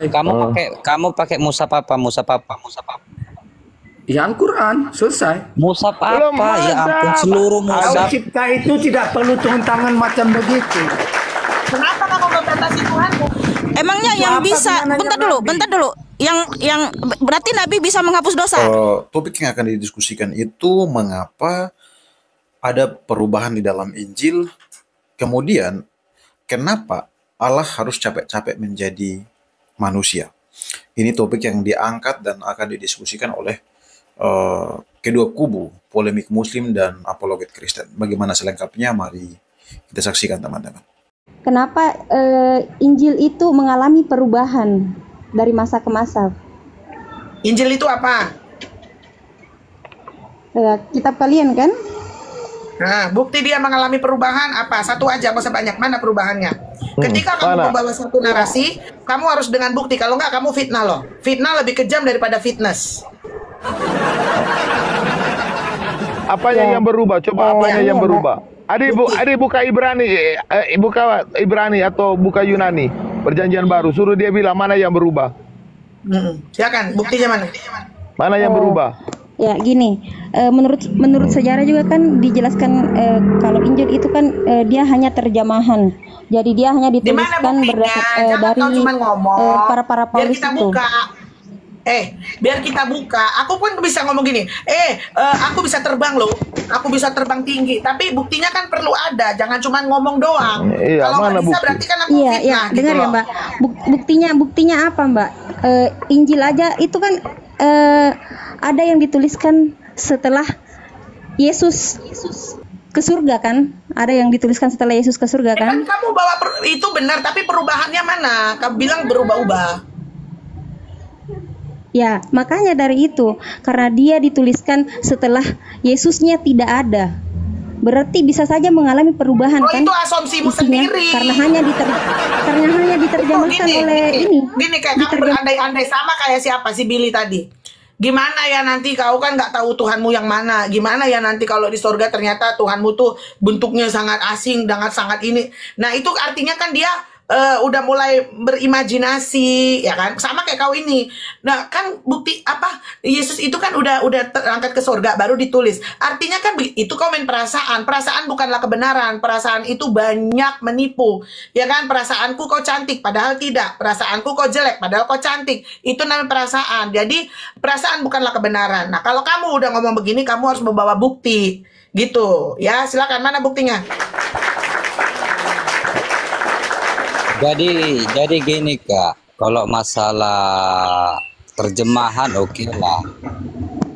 Kamu pakai mushaf apa? Mushaf apa? Mushaf apa? Ya Al-Quran, selesai. Mushaf Belum apa? Ya ada. ampun, seluruh Kalau mushaf. cipta itu tidak perlu turun tangan macam begitu. Kenapa kamu membatasi Tuhanmu? Emangnya Itu yang apa bisa, gunanya bentar Nabi? dulu. Yang berarti Nabi bisa menghapus dosa. Topik yang akan didiskusikan itu mengapa ada perubahan di dalam Injil, kemudian kenapa Allah harus capek-capek menjadi manusia. Ini topik yang diangkat dan akan didiskusikan oleh kedua kubu, polemik Muslim dan apologet Kristen. Bagaimana selengkapnya? Mari kita saksikan, teman-teman. Kenapa Injil itu mengalami perubahan dari masa ke masa? Injil itu apa? Kitab kalian kan? Nah, bukti dia mengalami perubahan apa? Satu aja, masa banyak? Mana perubahannya? Ketika kamu membawa satu narasi, kamu harus dengan bukti. Kalau enggak, kamu fitnah loh. Fitnah lebih kejam daripada fitness. Apanya yang berubah? Coba apanya yang berubah? Adi buka Ibrani atau buka Yunani, Perjanjian Baru. Suruh dia bilang mana yang berubah. Silakan, buktinya mana? Mana yang berubah? Ya gini, menurut sejarah juga kan dijelaskan kalau Injil itu kan dia hanya terjemahan. Jadi dia hanya dituliskan berdasarkan dari para biar paulis kita itu. buka. Biar kita buka. Aku pun bisa ngomong gini. Aku bisa terbang loh. Aku bisa terbang tinggi. Tapi buktinya kan perlu ada. Jangan cuma ngomong doang. Iya, kalau mana nggak bisa bukti? berarti kan aku Iya, fitnah. Gitu dengar ya loh. Mbak. Buktinya apa Mbak? Injil aja itu kan ada yang dituliskan setelah Yesus ke surga kan? Ada yang dituliskan setelah Yesus ke surga Kan kan? kamu bawa itu benar, tapi perubahannya mana? Kamu bilang berubah-ubah. Ya, makanya dari itu, karena dia dituliskan setelah Yesusnya tidak ada. Berarti bisa saja mengalami perubahan kan? Itu asumsimu Isinya, sendiri. karena hanya diterjemahkan oleh ini. Gini kayak kamu berandai-andai sama kayak siapa si Billy tadi. Gimana ya nanti kau kan nggak tahu Tuhanmu yang mana. Gimana ya nanti kalau di sorga ternyata Tuhanmu tuh bentuknya sangat asing, sangat ini. Nah itu artinya kan dia udah mulai berimajinasi, ya kan? Sama kayak kau ini. Nah kan bukti apa? Yesus itu kan udah terangkat ke sorga baru ditulis. Artinya kan itu kau main perasaan. Perasaan bukanlah kebenaran. Perasaan itu banyak menipu, ya kan? Perasaanku kau cantik, padahal tidak. Perasaanku kau jelek, padahal kau cantik. Itu namanya perasaan. Jadi perasaan bukanlah kebenaran. Nah kalau kamu udah ngomong begini, kamu harus membawa bukti, gitu. Ya silakan, mana buktinya? Jadi gini Kak, kalau masalah terjemahan oke lah.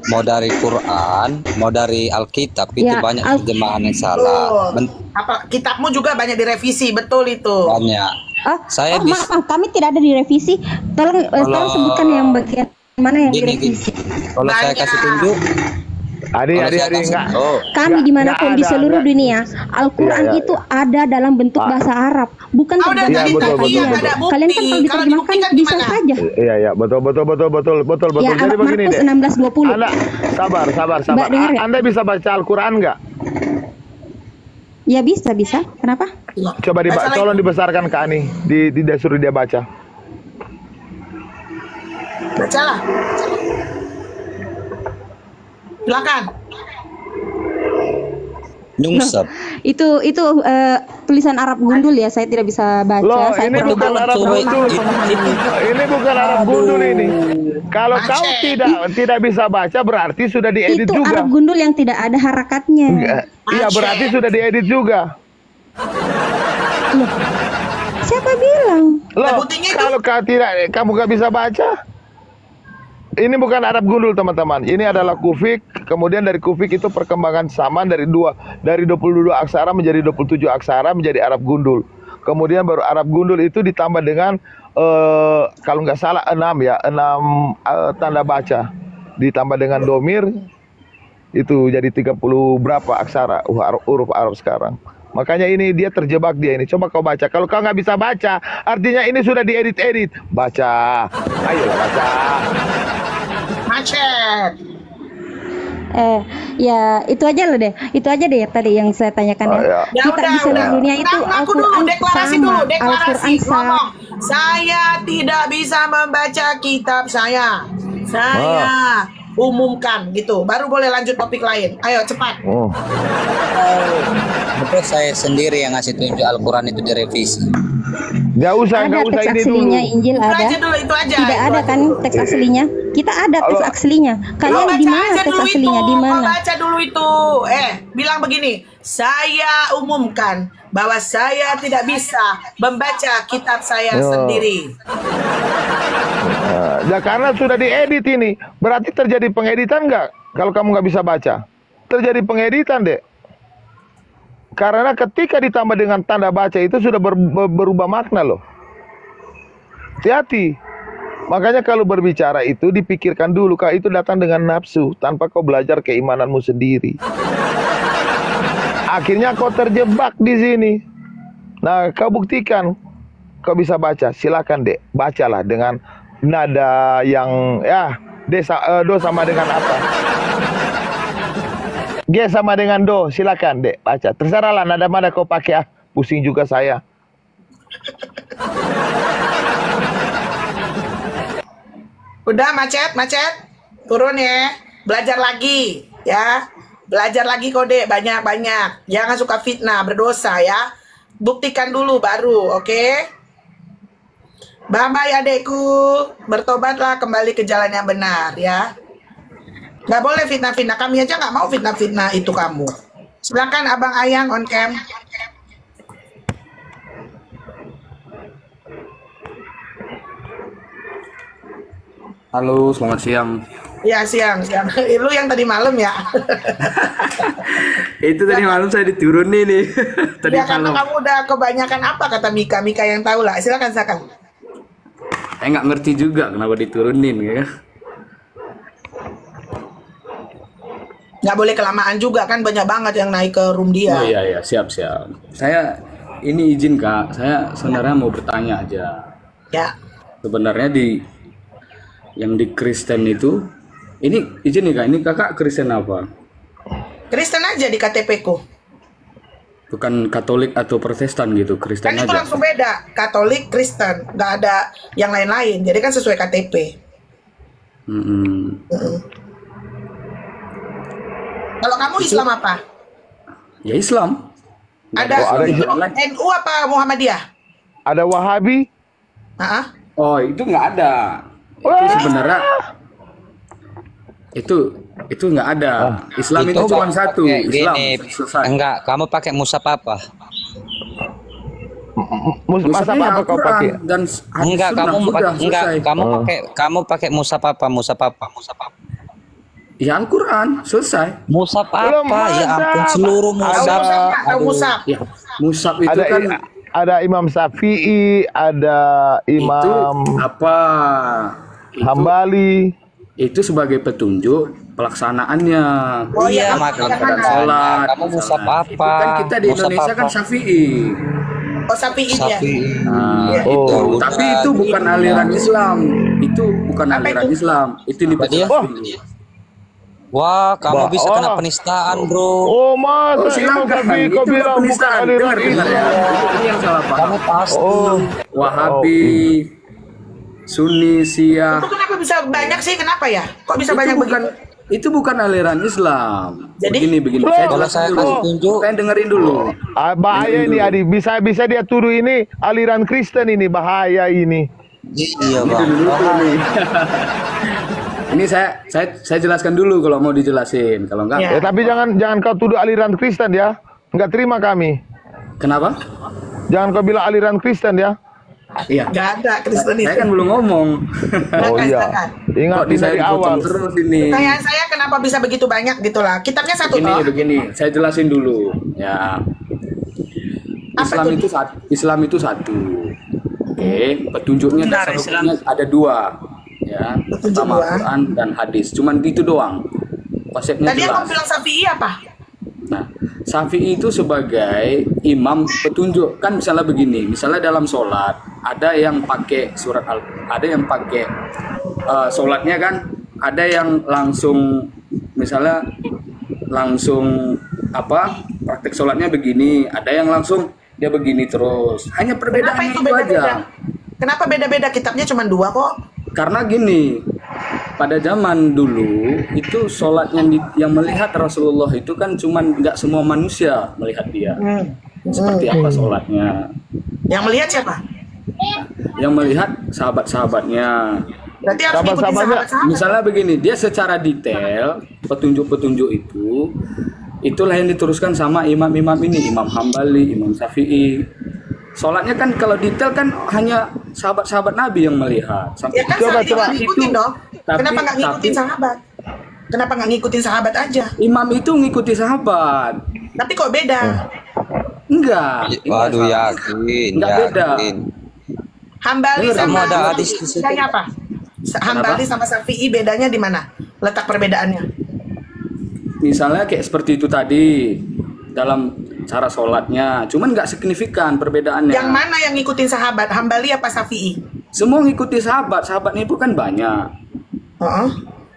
Mau dari Quran, mau dari Alkitab itu Ya, banyak terjemahan yang salah. Apa kitabmu juga banyak direvisi, betul itu. Banyak. Saya maaf, kami tidak ada direvisi. Tolong sebutkan yang bagian mana yang direvisi. Kalau saya kasih tunjuk, Adi enggak. Kami dimanapun di seluruh dunia, Al-Quran itu ada dalam bentuk bahasa Arab, bukan terjemahan betul, kalian. betul. Kalian kan kalau diterjemahkan bisa saja. Iya, betul. Ya, Jadi begini Markus deh. 16:20. Anda sabar. Mbak, dengar ya? Anda bisa baca Al-Quran nggak? Ya bisa. Kenapa? Coba tolong dibesarkan ke Ani. Suruh dia baca. Bacalah. Silakan. nyungsep. Itu tulisan Arab gundul ya, saya tidak bisa baca. Loh, saya ini bukan Arab gundul. Ini bukan Arab gundul ini. Kalau kau tidak bisa baca berarti sudah diedit itu juga. Arab gundul yang tidak ada harakatnya. Iya, berarti sudah diedit juga. Loh, siapa bilang? Loh, kalau kamu gak bisa baca. Ini bukan Arab gundul, teman-teman. Ini adalah kufik. Kemudian dari kufik itu perkembangan saman dari 22 aksara menjadi 27 aksara menjadi Arab gundul. Kemudian baru Arab gundul itu ditambah dengan kalau nggak salah 6 tanda baca. Ditambah dengan domir itu jadi 30 berapa aksara huruf Arab sekarang. Makanya ini dia terjebak dia ini. Coba kau baca. Kalau kau nggak bisa baca, artinya ini sudah diedit-edit. Baca. Ayolah baca. Macet. Ya itu aja loh deh. Itu aja deh tadi yang saya tanyakan ya. Ya Kita di seluruh dunia itu Aku dulu deklarasi dulu, deklarasi ngomong. Saya tidak bisa membaca kitab saya. Saya umumkan gitu. Baru boleh lanjut topik lain. Ayo cepat. Oh. Betul, saya sendiri yang ngasih tunjuk Al-Quran itu direvisi. Nggak usah Ada ini teks dulu. aslinya Injil Itu ada. aja dulu, itu aja. Tidak itu ada aja. kan teks aslinya? Kita ada teks Kalau- aslinya. Lo Kalian baca di mana aja teks dulu itu. aslinya? Di Lo mana? baca dulu itu. Bilang begini. Saya umumkan bahwa saya tidak bisa membaca kitab saya Yo. sendiri. Ya karena sudah diedit ini, berarti terjadi pengeditan nggak? Kalau kamu nggak bisa baca, terjadi pengeditan deh. Karena ketika ditambah dengan tanda baca itu sudah berubah makna loh. Hati-hati. Makanya kalau berbicara itu dipikirkan dulu, Kak, itu datang dengan nafsu tanpa kau belajar keimananmu sendiri. Akhirnya kau terjebak di sini. Nah, kau buktikan kau bisa baca. Silakan, Dek, bacalah dengan nada yang do sama dengan apa? G sama dengan do, silakan, Dek, baca. Terserahlah nada mana kau pakai, pusing juga saya. Udah macet, turun ya. Belajar lagi ya. Belajar lagi kode banyak-banyak. Jangan suka fitnah, berdosa ya. Buktikan dulu baru, oke? Bye-bye adekku. Bertobatlah kembali ke jalan yang benar ya. Nggak boleh fitnah-fitnah. Kami aja nggak mau fitnah-fitnah itu kamu. Silakan Abang Ayang on cam. Halo, selamat siang. Ya siang. Lu yang tadi malam ya. Itu tadi malam saya diturunin nih. Tadi Ya karena malam. kamu udah kebanyakan apa kata Mika. Mika yang tahu lah. Silakan. Saya nggak ngerti juga kenapa diturunin ya. Nggak boleh kelamaan juga kan, banyak banget yang naik ke room dia. Oh iya, siap. Saya ini izin Kak, saya sebenarnya mau bertanya aja. Ya. Sebenarnya yang di Kristen itu, ini izin nih Kak, ini Kakak Kristen apa? Kristen aja di KTP ku. Bukan Katolik atau Protestan gitu, Kristen Kan itu aja. langsung beda. Katolik, Kristen, nggak ada yang lain-lain. Jadi kan sesuai KTP. Mm-mm. Kalau kamu Islam apa? Ya Islam. Ada, Oh, ada itu Islam. NU apa Muhammadiyah? Ada Wahabi, Hah? Oh itu nggak ada. Itu sebenarnya itu nggak ada. Islam itu Itu cuma kamu satu. pakai Islam gini, selesai. enggak, kamu pakai musab apa? masa Musabnya apa kau Al-Quran pakai? dan Enggak, sunnah, kamu sudah, pakai enggak, selesai. kamu pakai musab apa? Musab apa? Ya Al-Quran selesai. Musab Belum apa? Ya ada. ampun, seluruh Tahu musab. Musab nggak? Tahu Aduh. Musab? Ya Musab itu Ada kan ada Imam Syafi'i, ada itu Imam apa? Itu, Hambali. itu sebagai petunjuk pelaksanaannya. Oh iya, Maka yang mana? Sholat. Kamu musab Nah, apa? Itu kan kita di Musab Indonesia kan apa? Syafi'i. Oh Syafi'i ya. Sapi. Nah, Iya. itu. Oh. Tapi itu bukan aliran Islam. Itu bukan Apa aliran itu? Islam. Itu diperjelas Oh. dulu. Wah, kamu Wah, bisa kena oh. penistaan, bro. Oh, Mas, Oh, Imam silakan. Syafi'i Itu kau bukan bilang bukan penistaan. aliran Dengar ya. Islam. Ini yang salah paham. Kamu pasti. Oh, Wahabi, Sunni, Syiah. Itu kenapa bisa banyak sih? Kenapa ya? Kok bisa banyak bukan begitu? itu bukan aliran Islam. Jadi? begini. Loh, Saya kalau jelaskan saya dulu. kasih tunjuk. Kalian dengerin dulu. bahaya ini Adi. Bisa dia tuduh ini aliran Kristen ini, bahaya ini. Iya, Ini Bang. dulu nih. Ini saya jelaskan dulu kalau mau dijelasin. Kalau enggak, Ya. Tapi jangan kau tuduh aliran Kristen ya. Enggak terima kami. kenapa? Jangan kau bilang aliran Kristen ya. Iya. Nggak ada Kristen itu. Saya kan belum ngomong. Oh iya. Silakan. Kok Ingat di saya dari dipotong awal. terus ini. Pertanyaan saya kenapa bisa begitu banyak gitu lah. Kitabnya satu toh. Begini, saya jelasin dulu. Ya. Apa Islam itu satu. Oke, petunjuknya Benar, dasar hukumnya ada dua. Ya, Petunjuk pertama dua. Quran dan hadis. Cuman itu doang. Konsepnya Tadi jelas. aku bilang Syafi'i apa? Nah, Syafi'i itu sebagai imam petunjuk. Kan misalnya begini, misalnya dalam sholat ada yang pakai ada yang pakai sholatnya kan, ada yang langsung misalnya langsung praktek sholatnya begini, ada yang langsung dia begini terus. Hanya perbedaannya Kenapa itu itu aja. beda-beda? Kenapa beda-beda? Kitabnya cuma 2 kok. Karena gini, pada zaman dulu itu sholat yang melihat Rasulullah itu kan cuman nggak semua manusia melihat dia. Seperti apa sholatnya? Yang melihat siapa? Yang melihat sahabat-sahabatnya. Berarti harus ngikutin Sahabat-sahabatnya. sahabat-sahabat. Misalnya begini, dia secara detail petunjuk-petunjuk itulah yang diteruskan sama imam-imam ini, Imam Hambali, Imam Syafi'i. Sholatnya kan kalau detail kan hanya sahabat-sahabat Nabi yang melihat. Ya kan Coba, saling ngikutin dong. Tapi- Kenapa nggak ngikutin tapi- sahabat? Kenapa nggak ngikutin sahabat aja? Imam itu ngikuti sahabat. Tapi kok beda? Enggak. Waduh, Enggak. yakin, Nggak beda. yakin. Hambali Dengar, sama ada Syafi'i hadis di situ. bedanya apa? Hambali sama Syafi'i bedanya di mana? Letak perbedaannya? Misalnya kayak seperti itu tadi dalam cara sholatnya, cuman nggak signifikan perbedaannya. Yang mana yang ngikutin sahabat? Hambali apa Syafi'i? Semua ngikuti sahabatnya itu kan banyak. Heeh.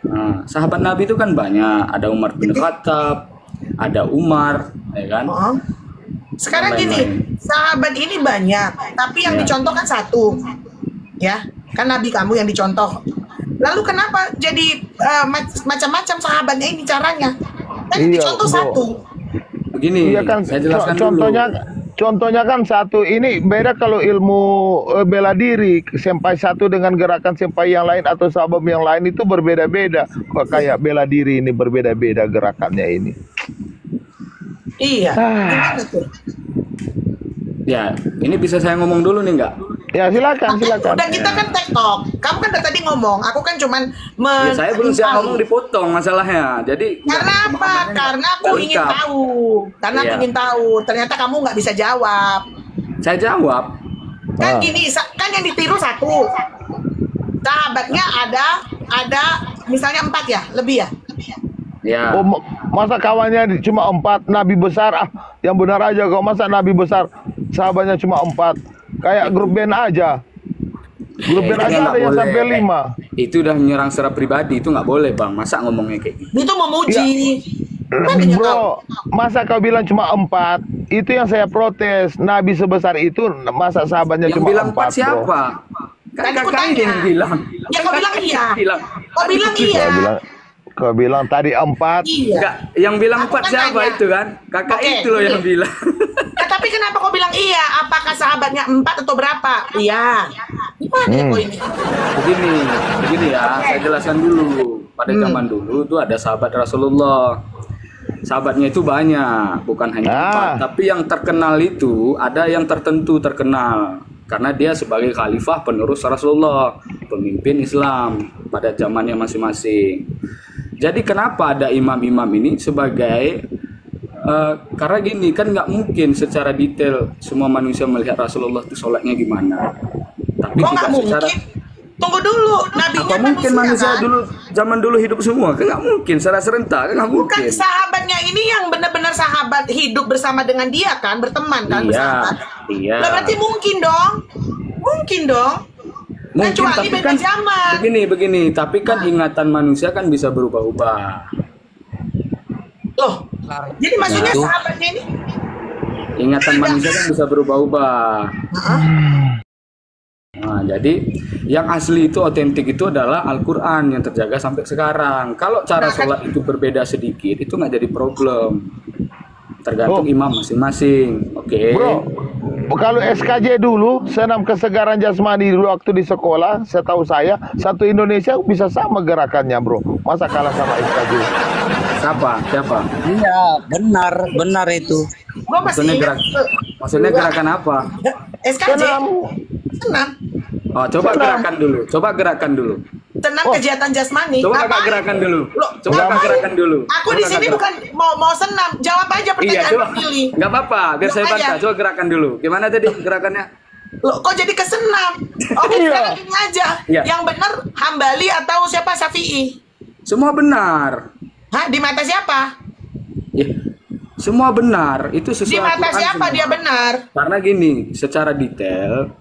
Nah, sahabat Nabi itu kan banyak. Ada Umar bin Khattab, ada Umar, ya kan? Heeh. Sekarang Dan gini, lain-lain. sahabat ini banyak, tapi yang Ya. dicontoh kan 1. Ya, kan Nabi kamu yang dicontoh. Lalu kenapa jadi macam-macam sahabatnya ini caranya? Kan yang Iya, dicontoh Bro. 1. Begini, Iya kan, saya jelaskan contohnya kan satu ini beda kalau ilmu bela diri senpai satu dengan gerakan senpai yang lain atau sahabat yang lain itu berbeda-beda. Kok kayak bela diri ini berbeda-beda gerakannya ini. Iya. Gimana tuh? Ya, ini bisa saya ngomong dulu nih nggak? Ya silakan, silakan. Udah kita kan tektok. Kamu kan dari tadi ngomong, aku kan cuman Ya, saya belum siap tahu. ngomong dipotong masalahnya. Jadi nggak, Karena apa? pemahamannya Karena aku nggak ingin lengkap. tahu. Karena aku Iya. ingin tahu. Ternyata kamu nggak bisa jawab. Saya jawab. Kan Ah. gini, kan yang ditiru 1. Sahabatnya ada misalnya 4 ya, lebih ya. Ya. Oh, masa kawannya cuma 4 nabi besar yang benar aja kok masa nabi besar sahabatnya cuma 4 kayak grup band aja. Grup band Itu aja nggak ada yang boleh. sampai 5. Itu udah menyerang secara pribadi, itu nggak boleh bang. Masa ngomongnya kayak gitu? Itu memuji. Makanya kau- Bro, masa kau bilang cuma 4? Itu yang saya protes. Nabi sebesar itu masa sahabatnya Yang cuma bilang 4, 4 siapa? Kan Tadi aku kakak ini tanya. yang bilang. Ya kau bilang iya. Bilang. Kau bilang iya. Kau bilang tadi 4. Iya. Enggak, yang bilang Aku 4 kan siapa nanya. itu kan? Kakak Oke, itu loh yang oke. bilang. Nah, tapi kenapa kau bilang iya? Apakah sahabatnya 4 atau berapa? Iya. Gimana kau ini? Begini ya, saya jelaskan dulu. Pada zaman dulu tuh ada sahabat Rasulullah. Sahabatnya itu banyak, bukan hanya 4. Tapi yang terkenal itu ada yang tertentu terkenal. Karena dia sebagai khalifah penerus Rasulullah, pemimpin Islam pada zamannya masing-masing. Jadi kenapa ada imam-imam ini sebagai karena gini kan nggak mungkin secara detail semua manusia melihat Rasulullah itu sholatnya gimana. Tapi Kok juga nggak secara mungkin? Tunggu dulu. Nabinya apa mungkin manusia kan? dulu zaman dulu hidup semua? Kan nggak mungkin secara serentak, kan nggak Bukan mungkin. sahabatnya ini yang benar-benar sahabat hidup bersama dengan dia kan, berteman kan, Iya, bersahabat. iya. Lah berarti mungkin dong. Mungkin dong. Mungkin Kecuali tapi beda kan zaman. begini, tapi kan ingatan manusia kan bisa berubah-ubah. Loh. Jadi maksudnya Itu. sahabatnya ini Ingatan manusia kan bisa berubah-ubah. Nah, jadi yang asli itu otentik itu adalah Al-Quran yang terjaga sampai sekarang. Kalau cara Nah, kan- sholat itu berbeda sedikit, itu nggak jadi problem. Tergantung Oh. imam masing-masing. Oke. Bro, kalau SKJ dulu, senam kesegaran jasmani dulu waktu di sekolah, setahu saya, satu Indonesia bisa sama gerakannya, bro. Masa kalah sama SKJ? Siapa? Iya, benar itu. gua masih Maksudnya ingat. Maksudnya gerakan apa? SKJ. Senam. Senam. Oh, coba gerakan dulu. Senam kegiatan jasmani. Coba kakak Ngapain? gerakan dulu. Loh, Coba kakak ngapain? gerakan dulu. Aku Coba di kakak sini gerak. bukan mau senam. Jawab aja Iya, pertanyaan coba. pilih. Nggak apa-apa, biar saya Jawab bantah. aja. Coba gerakan dulu. Gimana tadi gerakannya? Loh, kok jadi kesenam? Oke, Iya. sekarang ini aja. Iya. Yang benar Hambali atau siapa Syafi'i? Semua benar. Hah, di mata siapa? Ya, semua benar. Itu sesuai Di mata Al-Quran siapa semua. dia benar? Karena gini, secara detail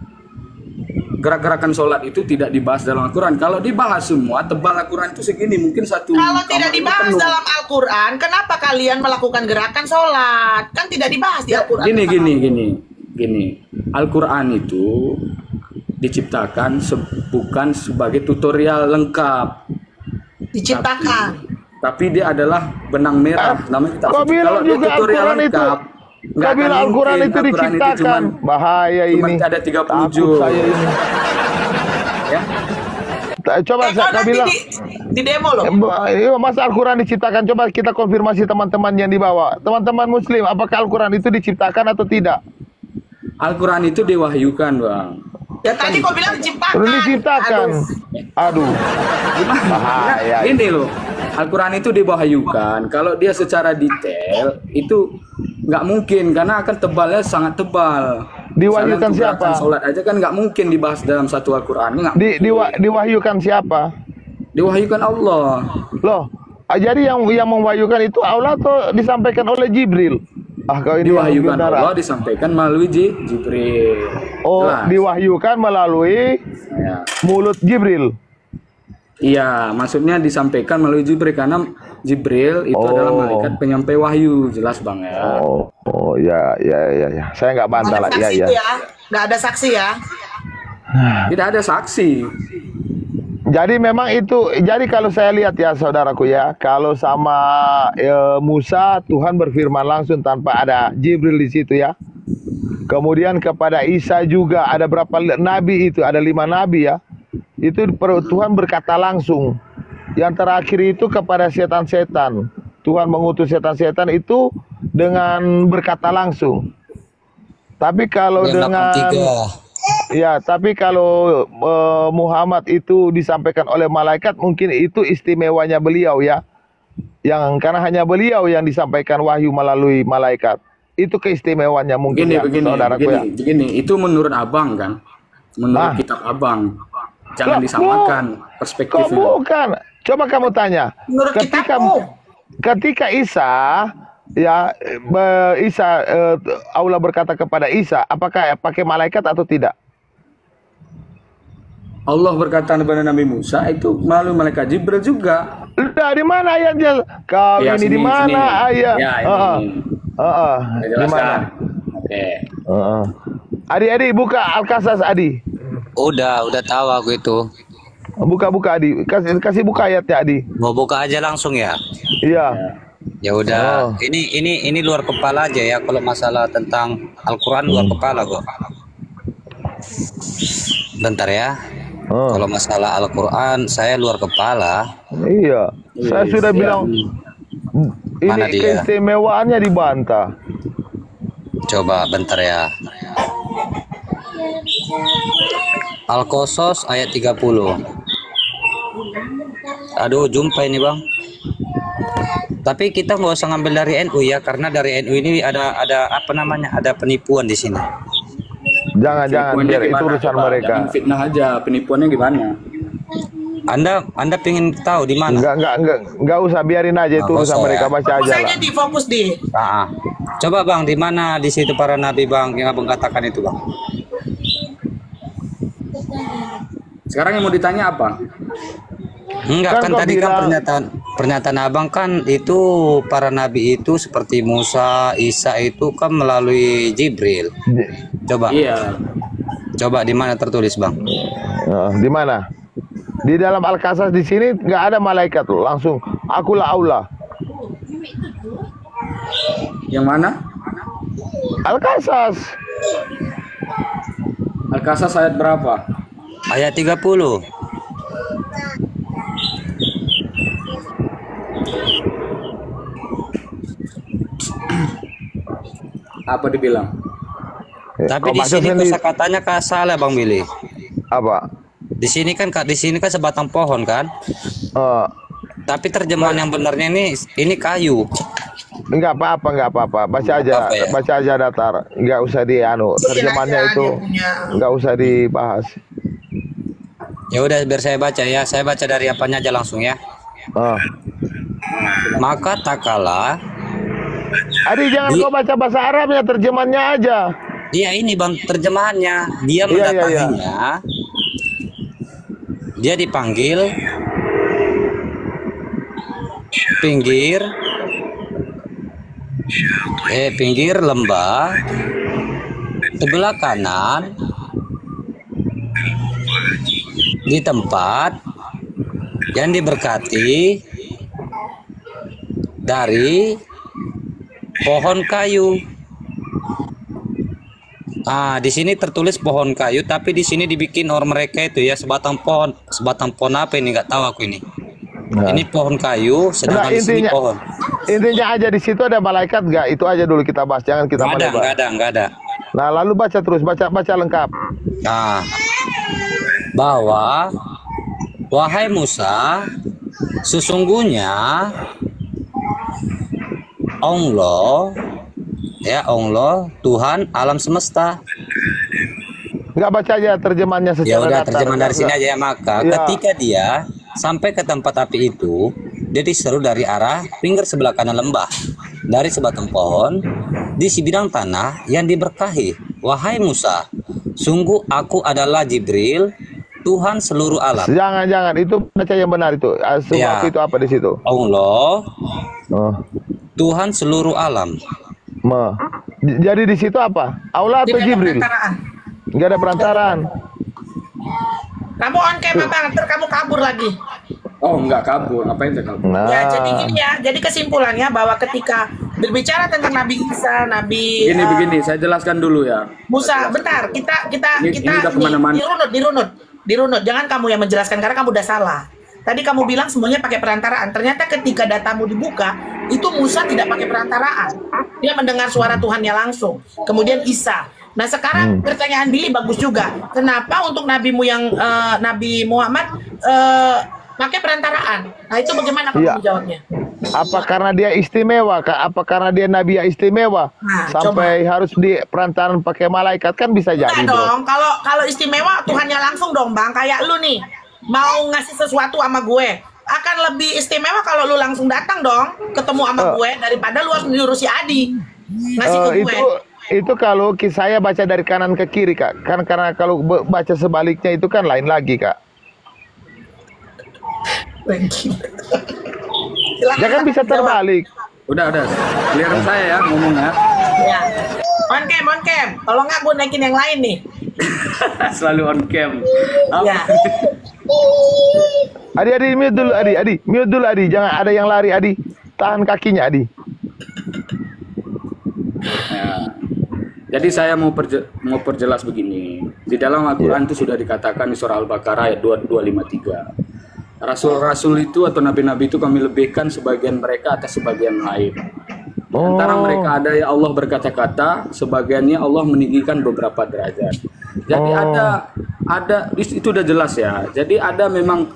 gerak-gerakan sholat itu tidak dibahas dalam Al-Quran. Kalau dibahas semua, tebal Al-Quran itu segini, mungkin satu. Kalau tidak kamar ini dibahas penuh. dalam Al-Quran, kenapa kalian melakukan gerakan sholat? Kan tidak dibahas di Al-Quran. Gini. Al-Quran itu diciptakan bukan sebagai tutorial lengkap, Diciptakan. tapi dia adalah benang merah. Namanya kita Kau suci. bilang Kalau dia juga tutorial Al-Quran itu, lengkap, kau nggak akan bilang Al-Quran mungkin itu Al-Quran diciptakan. Bahaya cuman ini. ada 37. Takut saya ini. Ya. Coba Kau kau nanti bilang. di demo loh. Iya, masa Al-Quran diciptakan? Coba kita konfirmasi teman-teman yang di bawah. Teman-teman Muslim, apakah Al-Quran itu diciptakan atau tidak? Al-Quran itu diwahyukan, Bang. Ya tadi kau bilang diciptakan. Belum diciptakan. Aduh. Bahaya. Ini loh, Al-Quran itu diwahyukan. Kalau dia secara detail itu nggak mungkin karena akan tebalnya sangat tebal. Diwahyukan Misalnya untuk siapa? gerakan sholat aja kan nggak mungkin dibahas dalam satu Al-Quran. Nggak Diwahyukan siapa? Diwahyukan Allah. Loh, jadi yang mewahyukan itu Allah atau disampaikan oleh Jibril? Ah, kau ini Diwahyukan yang Allah disampaikan melalui Jibril. Oh, Jelas. diwahyukan melalui Ya. mulut Jibril. Iya, maksudnya disampaikan melalui Jibril karena Jibril itu Oh. adalah malaikat penyampai wahyu, jelas Bang ya. Oh, ya. Saya nggak bantah lah, Nggak ada saksi ya. itu ya. Nggak ada saksi ya. Tidak ada saksi. Jadi memang itu, jadi kalau saya lihat ya saudaraku ya, kalau sama Musa Tuhan berfirman langsung tanpa ada Jibril di situ ya. Kemudian kepada Isa juga ada berapa nabi itu, ada 5 nabi ya. Itu Tuhan berkata langsung. Yang terakhir itu kepada setan-setan. Tuhan mengutus setan-setan itu dengan berkata langsung. Tapi kalau Yang dengan 83. ya, tapi kalau Muhammad itu disampaikan oleh malaikat, mungkin itu istimewanya beliau ya. Yang karena hanya beliau yang disampaikan wahyu melalui malaikat. Itu keistimewaannya mungkin ya, saudaraku ya. Begini, itu menurut Abang kan? Menurut kitab Abang. Jangan Loh, disamakan Kok perspektifnya. bukan? Coba kamu tanya. Menurut Ketika Isa ya Allah berkata kepada Isa, apakah pakai malaikat atau tidak? Allah berkata kepada Nabi Musa itu melalui malaikat Jibril juga. Udah di mana ayatnya? Kau Ya, ini di sini, mana sini. ayat? Ya, ini. Saya Di jelaskan. mana? Oke. Adi buka Al-Qasas Adi. Udah tahu aku itu. Buka Adi. Kasih buka ayatnya Adi. Mau buka aja langsung ya. Iya. Ya udah. Ini luar kepala aja ya kalau masalah tentang Al-Qur'an luar kepala kok. Bentar ya. Kalau masalah Al-Qur'an saya luar kepala. Iya. Saya sudah bilang ini Mana dia? keistimewaannya dibantah. Coba bentar ya. Al-Qasas ayat 30. Aduh, jumpa ini Bang. Tapi kita nggak usah ngambil dari NU ya, karena dari NU ini ada apa namanya? Ada penipuan di sini. Jangan Penipuannya biar itu gimana? urusan Coba, mereka. jangan fitnah aja, penipuannya gimana? Anda pengen tahu di mana? Enggak usah, biarin aja itu Nggak urusan usah mereka, ya. baca Fokus aja aja lah. di fokus di. Coba Bang, di mana di situ para nabi Bang yang Abang katakan itu Bang? Sekarang yang mau ditanya apa? Enggak kan kau tadi kan bilang- pernyataan Abang kan itu para nabi itu seperti Musa, Isa itu kan melalui Jibril. Coba. Iya. Coba di mana tertulis Bang? Di mana? Di dalam Al-Qasas di sini nggak ada malaikat loh, langsung akulah Allah. Yang mana? Al-Qasas. Al-Qasas ayat berapa? Ayat 30. Apa dibilang? Tapi Kau di maksud sini sendiri- kosakatanya salah Bang Billy. apa? Di sini kan sebatang pohon kan? Tapi terjemahan yang benarnya ini kayu. Enggak apa-apa. Baca aja, Apa ya? baca aja datar. Enggak usah terjemahannya aja itu dia punya. enggak usah dibahas. Ya udah biar saya baca ya. Saya baca dari apanya aja langsung ya. Maka tak kalah. Adi jangan kau baca bahasa Arabnya, terjemahannya aja. Iya ini Bang terjemahannya. Dia Iya. mendatanginya. Dia dipanggil pinggir lembah sebelah kanan di tempat yang diberkati dari pohon kayu. Di sini tertulis pohon kayu, tapi di sini dibikin orang mereka itu ya sebatang pohon apa ini, nggak tahu aku ini. Nah. Ini pohon kayu, sedangkan di sini pohon. Intinya aja di situ ada malaikat nggak? Itu aja dulu kita bahas, jangan kita melebar. Nggak ada. Nah, lalu baca terus, baca lengkap. Nah, bahwa wahai Musa, sesungguhnya Allah Tuhan alam semesta. Nggak baca aja terjemahannya Ya secara udah datar. terjemahan dari sini aja ya. Maka Ya. ketika dia sampai ke tempat api itu, dia diseru dari arah pinggir sebelah kanan lembah, dari sebatang pohon di sebidang tanah yang diberkahi. Wahai Musa, sungguh aku adalah Jibril, Tuhan seluruh alam. Jangan, itu baca yang benar itu. Semua Ya. itu apa di situ? Allah Oh. Tuhan seluruh alam. Jadi di situ apa? Allah atau Tidak ada Jibril? perantaraan. Nggak ada perantaraan. Kamu on cam apa? Ntar kamu kabur lagi. Oh, enggak kabur. Ngapain saya kabur? Nah, Ya, jadi gini ya. Jadi kesimpulannya bahwa ketika berbicara tentang Nabi Isa, Nabi Begini, saya jelaskan dulu ya. Musa, bentar. Kita Ini udah kemana-mana. dirunut. Jangan kamu yang menjelaskan karena kamu udah salah. Tadi kamu bilang semuanya pakai perantaraan. Ternyata ketika datamu dibuka, itu Musa tidak pakai perantaraan. Dia mendengar suara Tuhannya langsung. Kemudian Isa. Nah sekarang pertanyaan Billy bagus juga. Kenapa untuk nabimu yang Nabi Muhammad pakai perantaraan? Nah itu bagaimana kamu Iya. menjawabnya? apa karena dia istimewa, Kak? Apa karena dia nabi yang istimewa Nah, sampai harus di perantaran pakai malaikat, kan bisa jadi Enggak dong. Kalau istimewa Tuhannya langsung dong, Bang. Kayak lu nih mau ngasih sesuatu sama gue, akan lebih istimewa kalau lu langsung datang dong, ketemu sama gue daripada lu harus nyuruh si Adi ngasih ke gue. Itu kalau saya baca dari kanan ke kiri, Kak. Kan karena kalau baca sebaliknya itu kan lain lagi, Kak. Jangan bisa terbalik. Udah. Clearan saya ya ngomongnya. Ya. On cam. Kalau nggak gue naikin yang lain nih. Selalu on cam. Ya. Adi, mute dulu, Adi. Mute dulu, Adi. Jangan ada yang lari, Adi. Tahan kakinya, Adi. Ya. Jadi saya mau perjelas begini. Di dalam Al-Quran itu sudah dikatakan di surah Al-Baqarah ayat 253. Rasul-rasul itu atau nabi-nabi itu kami lebihkan sebagian mereka atas sebagian lain. Di antara mereka ada ya Allah berkata-kata, sebagiannya Allah meninggikan beberapa derajat. Jadi ada itu udah jelas ya. Jadi ada memang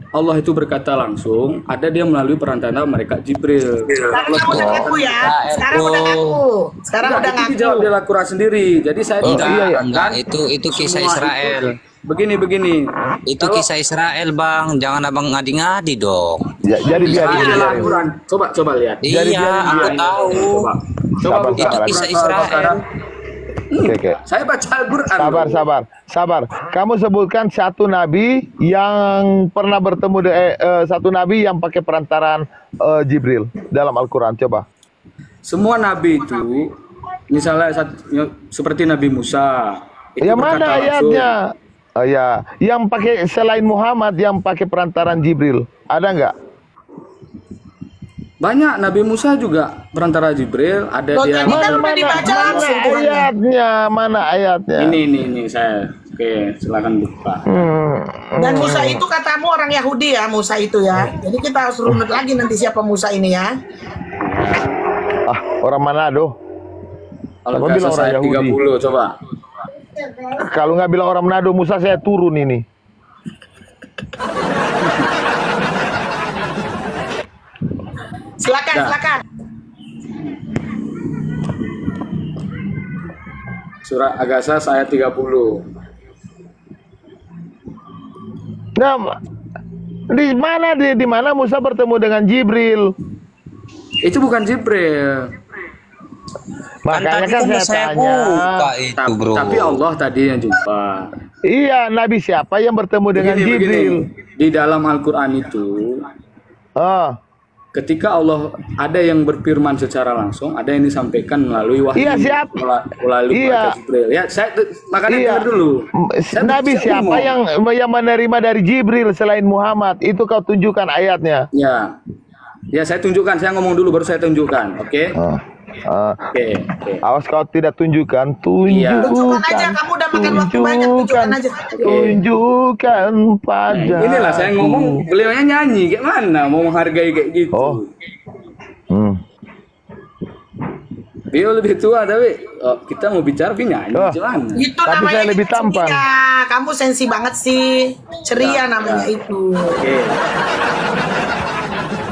Allah itu berkata langsung, ada dia melalui perantara mereka Jibril. Sekarang udah ngaku ya. Sekarang udah ngaku. Dijawab di Al-Quran sendiri. Jadi saya Enggak, itu kisah semua Israel. Begini. Itu kisah Israel, Bang. Jangan abang ngadi-ngadi dong. Jadi biarin. Al-Quran. Coba lihat. Iya, aku tahu. Coba Sabar, Itu kisah Israel. Oke. Saya baca Al-Quran. Sabar. Kamu sebutkan satu nabi yang pernah bertemu satu nabi yang pakai perantaraan Jibril dalam Al-Quran. Coba. Semua nabi itu, misalnya seperti Nabi Musa. Itu Yang mana berkata langsung. ayatnya? Oh ya, yang pakai selain Muhammad yang pakai perantaraan Jibril, ada nggak? Banyak. Nabi Musa juga perantara Jibril. Ada Loh, dia. tadi kan udah dibaca langsung Tuhannya. ayatnya? Mana ayatnya? Ini saya. Oke, silakan buka. Dan Musa itu katamu orang Yahudi ya, Musa itu ya. Jadi kita harus runut lagi nanti siapa Musa ini ya. Orang Manado. Kalau Apa nggak bilang selesai orang Yahudi? 30, coba. Kalau nggak bilang orang Manado, Musa saya turun ini. Silakan. Surah Agasas ayat 30. Nah, di mana Musa bertemu dengan Jibril? Itu bukan Jibril. Makanya kan saya tanya. buka itu, bro. Tapi Allah tadi yang jumpa. Iya, nabi siapa yang bertemu dengan Jibril? Di dalam Al-Quran itu, Ah, ketika Allah ada yang berfirman secara langsung, ada yang disampaikan melalui wahyu. Iya, siap. Melalui Iya. Jibril. Ya, makanya Iya. dengar dulu. Saya Nabi bisa siapa ngomong. yang menerima dari Jibril selain Muhammad? Itu kau tunjukkan ayatnya. Ya. Ya, saya tunjukkan. Saya ngomong dulu baru saya tunjukkan. Oke? Oke. Awas kau tidak tunjukkan, Iya. Tunjukkan aja, kamu udah makan waktu banyak, tunjukkan aja. tunjukkan pada. Nah, inilah saya ngomong, beliaunya nyanyi. Gimana mau menghargai kayak gitu? Oh. Hmm. Beliau lebih tua tapi kita mau bicara tapi nyanyi. Oh. Gimana? Itu Tapi namanya saya lebih kita tampan. ceria. Kamu sensi banget sih. Ceria namanya itu. Oke.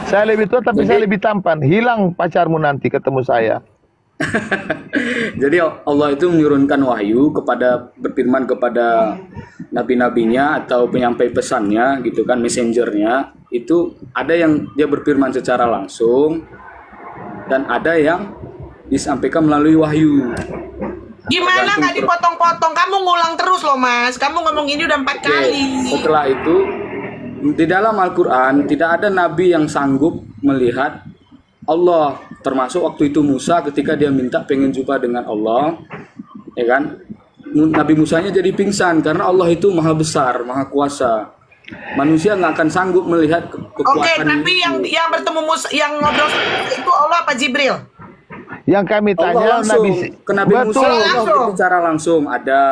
Saya lebih tua tapi saya lebih tampan. Hilang pacarmu nanti ketemu saya. Jadi Allah itu menurunkan wahyu kepada berfirman kepada nabi-nabinya atau penyampai pesannya gitu kan, messengernya itu ada yang dia berfirman secara langsung dan ada yang disampaikan melalui wahyu. Gimana nggak dipotong-potong? Kamu ngulang terus loh mas. Kamu ngomong ini udah 4 Oke, kali. setelah itu di dalam Al-Quran tidak ada nabi yang sanggup melihat Allah, termasuk waktu itu Musa ketika dia minta pengen jumpa dengan Allah, ya kan? Nabi Musanya jadi pingsan karena Allah itu maha besar, maha kuasa. Manusia nggak akan sanggup melihat Oke, kekuatan tapi yang bertemu Musa, yang ngobrol sama Musa itu Allah apa Jibril? Yang kami Allah tanya langsung ke Nabi Musa, betul. Allah Langsung. berbicara langsung ada.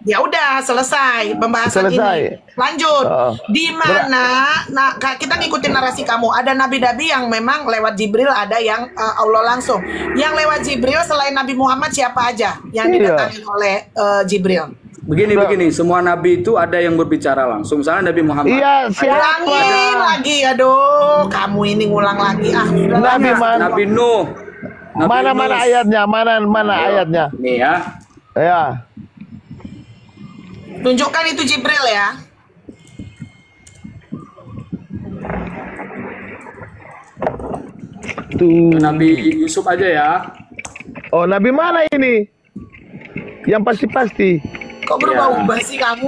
Ya udah selesai pembahasan Selesai. ini. Lanjut. Oh. Di mana kita ngikutin narasi kamu. Ada nabi-nabi yang memang lewat Jibril, ada yang Allah langsung. Yang lewat Jibril selain Nabi Muhammad siapa aja yang Iya. didatangi oleh Jibril? Begini, semua nabi itu ada yang berbicara langsung. Misalnya Nabi Muhammad. Iya, siapa? Ulangin lagi, aduh, kamu ini ngulang lagi. Udah lah. Nabi mana? Nabi Nuh. Nabi Mana Yunus. ayatnya? Mana ayatnya? Nih ya. Ya. Tunjukkan itu Jibril ya. Tuh. Nabi Yusuf aja ya. Oh, Nabi mana ini? Yang pasti-pasti. Kok berubah-ubah sih kamu?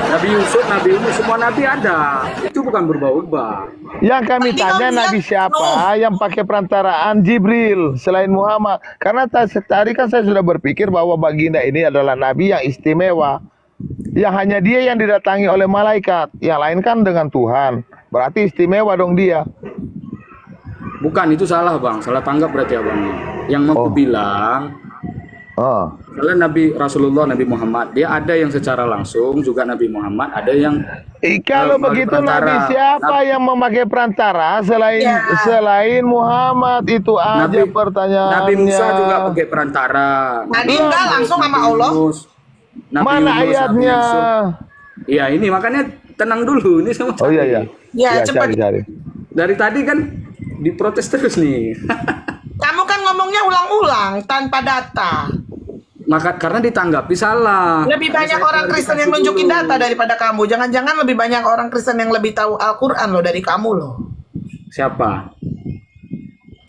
Nabi Yusuf, Nabi Yunus, semua nabi ada. Itu bukan berubah-ubah. Yang kami Tadi tanya kamu Nabi bilang, siapa Nuh. yang pakai perantaraan Jibril selain Muhammad? Karena tadi kan saya sudah berpikir bahwa baginda ini adalah Nabi yang istimewa. Yang hanya dia yang didatangi oleh malaikat. Yang lain kan dengan Tuhan. Berarti istimewa dong dia. Bukan, itu salah bang. Salah tanggap berarti abangnya. Yang mau bilang, Oh. kalau Nabi Rasulullah, Nabi Muhammad, dia ada yang secara langsung, juga Nabi Muhammad, ada yang Kalau melalui begitu perantara. Nabi siapa yang memakai perantara selain Ya. selain Muhammad? Itu aja Nabi pertanyaannya. Nabi Musa juga pakai perantara. Tadi enggak langsung sama Allah. Yunus, Nabi Mana Yunus, Nabi ayatnya? Yusuf. Iya ini makanya tenang dulu ini sama Oh iya iya. Ya, cepat. cari. Dari tadi kan diprotes terus nih. Kamu kan ngomongnya ulang-ulang tanpa data. Maka karena ditanggapi salah. Lebih banyak Saya orang Kristen yang klarifikasi nunjukin dulu. data daripada kamu. Jangan-jangan lebih banyak orang Kristen yang lebih tahu Al-Quran loh dari kamu loh. Siapa?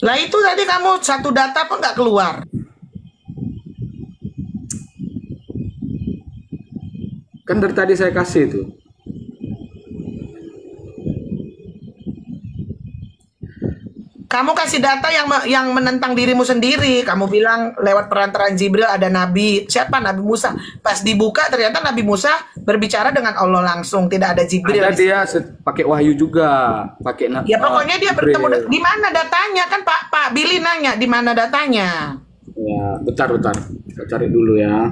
Lah itu tadi kamu satu data kok nggak keluar. Kan dari tadi saya kasih itu. Kamu kasih data yang menentang dirimu sendiri. Kamu bilang lewat perantaraan Jibril ada Nabi. Siapa? Nabi Musa. Pas dibuka ternyata Nabi Musa berbicara dengan Allah langsung. Tidak ada Jibril. Ada dia pakai wahyu juga, pakai Ya pokoknya dia Jibril. bertemu. Di mana datanya? Kan Pak Billy nanya di mana datanya. Ya, bentar. Saya cari dulu ya.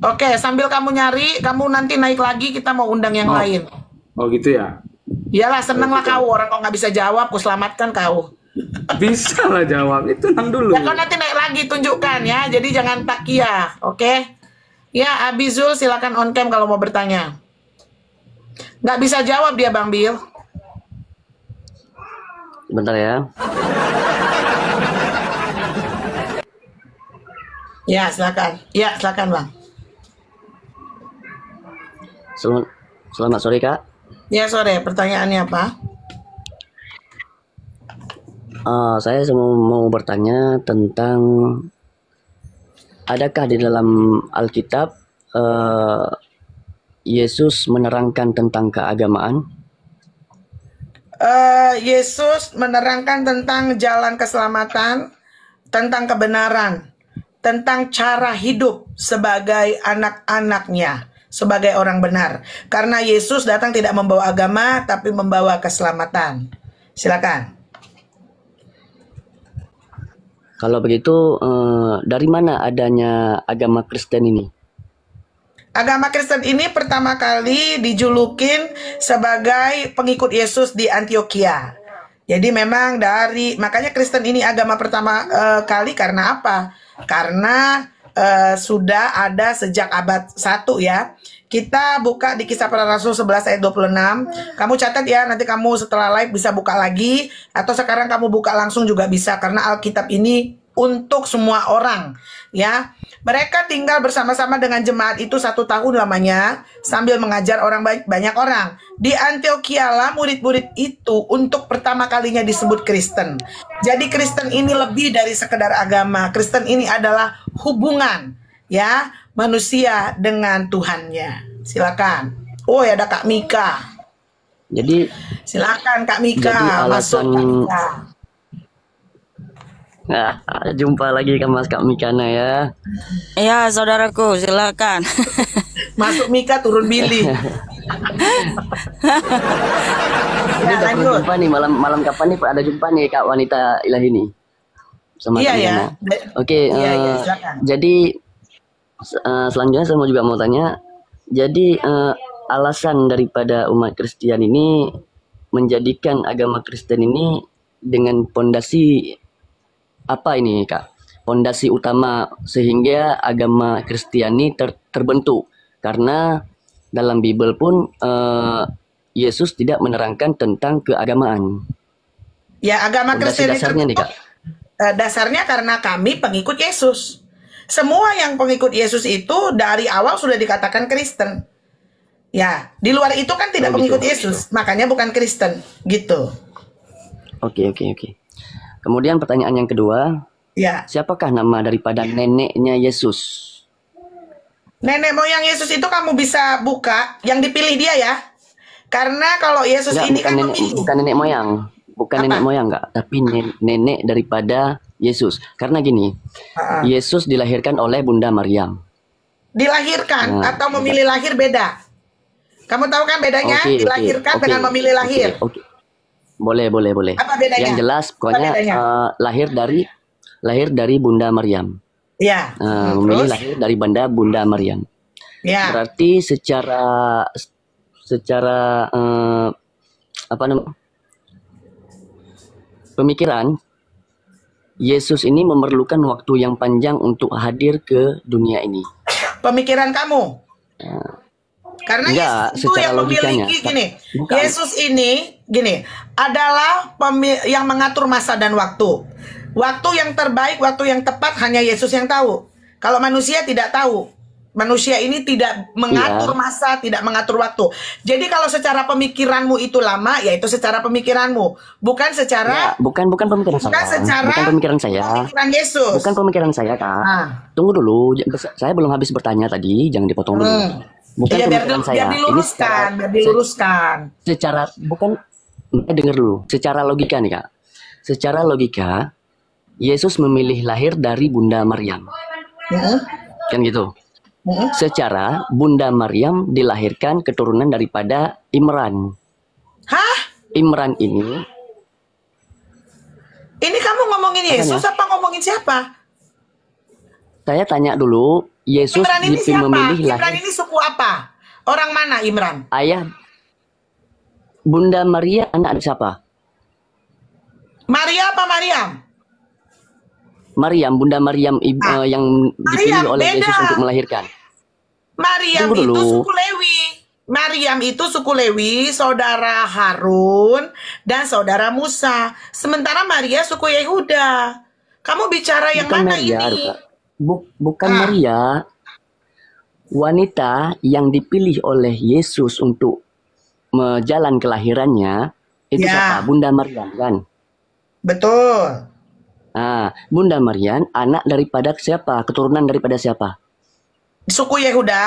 Oke, sambil kamu nyari, kamu nanti naik lagi, kita mau undang yang lain. Oh gitu ya. Iyalah, seneng lah kau. Orang kau nggak bisa jawab, ku selamatkan kau. Bisa lah jawab. Itu tenang dulu. Ya kau nanti naik lagi, tunjukkan ya. Jadi jangan takia, oke? Ya, Abizul silakan on cam kalau mau bertanya. Nggak bisa jawab dia, Bang Bil. Bentar ya. Ya, silakan. Ya, silakan, Bang. Selamat sore, Kak. Ya, sore. Pertanyaannya apa? Saya mau bertanya tentang adakah di dalam Alkitab Yesus menerangkan tentang keagamaan? Yesus menerangkan tentang jalan keselamatan, tentang kebenaran, tentang cara hidup sebagai anak-anaknya, sebagai orang benar. Karena Yesus datang tidak membawa agama, tapi membawa keselamatan. Silakan. Kalau begitu, dari mana adanya agama Kristen ini? Agama Kristen ini pertama kali dijulukin sebagai pengikut Yesus di Antioquia. Jadi memang makanya Kristen ini agama pertama kali karena apa? Karena sudah ada sejak abad 1 ya. Kita buka di Kisah Para Rasul 11 ayat 26. Kamu catat ya, nanti kamu setelah live bisa buka lagi. Atau sekarang kamu buka langsung juga bisa. Karena Alkitab ini untuk semua orang ya. Mereka tinggal bersama-sama dengan jemaat itu 1 tahun lamanya sambil mengajar banyak orang. Di Antioquia lah murid-murid itu untuk pertama kalinya disebut Kristen. Jadi Kristen ini lebih dari sekedar agama. Kristen ini adalah hubungan ya manusia dengan Tuhannya. Silakan. Oh ya, ada Kak Mika. Jadi Silakan Kak Mika, Jadi masuk alasan- Kak Mika. Nah, jumpa lagi kan Mas Kak Mikana ya. Ya, saudaraku, silakan. Masuk Mika, turun Billy. Ini Ya, udah pernah lanjut. jumpa nih malam kapan nih ada jumpa nih Kak wanita ilahi ini sama Iya Kak ya. Mikana. Oke, Iya, iya, silakan. jadi selanjutnya saya mau juga mau tanya. Jadi alasan daripada umat Kristen ini menjadikan agama Kristen ini dengan pondasi apa ini Kak? Pondasi utama sehingga agama Kristiani terbentuk. Karena dalam Bible pun Yesus tidak menerangkan tentang keagamaan. Ya, agama Pondasi Kristen dasarnya nih, Kak. Dasarnya karena kami pengikut Yesus. Semua yang pengikut Yesus itu dari awal sudah dikatakan Kristen. Ya, di luar itu kan tidak Oh, gitu. pengikut Yesus, makanya bukan Kristen, gitu. Oke. Kemudian pertanyaan yang kedua, Ya, siapakah nama daripada neneknya Yesus? nenek moyang Yesus itu kamu bisa buka, yang dipilih dia ya. Karena kalau Yesus Enggak, ini kan memilih. bukan nenek moyang. Bukan Apa? nenek moyang enggak, tapi nenek daripada Yesus. Karena gini, Yesus dilahirkan oleh Bunda Maryam. Dilahirkan Nah, atau memilih lahir beda. Kamu tahu kan bedanya? Oke, Dilahirkan oke, dengan memilih lahir. Oke. Boleh. Apa bedanya? Yang jelas pokoknya bedanya? lahir dari Bunda Maryam. Ya. Memilih Terus? lahir dari Bunda Maryam. Ya. Berarti secara apa namanya? Pemikiran Yesus ini memerlukan waktu yang panjang untuk hadir ke dunia ini. Pemikiran kamu. Karena Enggak, Yesus itu secara yang logikanya. memiliki gini. Bukan. Yesus ini gini adalah yang mengatur masa dan waktu. Waktu yang terbaik, waktu yang tepat hanya Yesus yang tahu. Kalau manusia tidak tahu. Manusia ini tidak mengatur Iya. masa, tidak mengatur waktu. Jadi kalau secara pemikiranmu itu lama, ya itu secara pemikiranmu, bukan secara Bukan pemikiran bukan saya. secara Bukan pemikiran saya. pemikiran Yesus. Bukan pemikiran saya, Kak. Ah. Tunggu dulu, saya belum habis bertanya tadi, jangan dipotong dulu. Bukan Iya, pemikiran saya. biar diluruskan, biar diluruskan. Secara bukan dengar dulu. Secara logika nih, Kak. Secara logika, Yesus memilih lahir dari Bunda Maryam. Heeh. Kan gitu. Heeh. Secara Bunda Maryam dilahirkan keturunan daripada Imran. Hah? Imran ini Ini kamu ngomongin Yesus Apanya? apa ngomongin siapa? saya tanya dulu, Yesus Imran ini siapa? memilih Imran lahir ini suku apa? Orang mana Imran? ayah Bunda Maria anak siapa? Maria apa Maryam? Maryam, Bunda Maryam yang dipilih Maryam, oleh beda. Yesus untuk melahirkan. Maryam Tunggu itu dulu. suku Lewi. Maryam itu suku Lewi, saudara Harun dan saudara Musa. Sementara Maria suku Yehuda. Kamu bicara yang Bukan mana Maria, ini? Kak. Bukan Ah. Maria. Wanita yang dipilih oleh Yesus untuk jalan kelahirannya itu Ya. siapa? Bunda Maryam kan? Betul. Nah, Bunda Maryam anak daripada siapa? Keturunan daripada siapa? Suku Yehuda.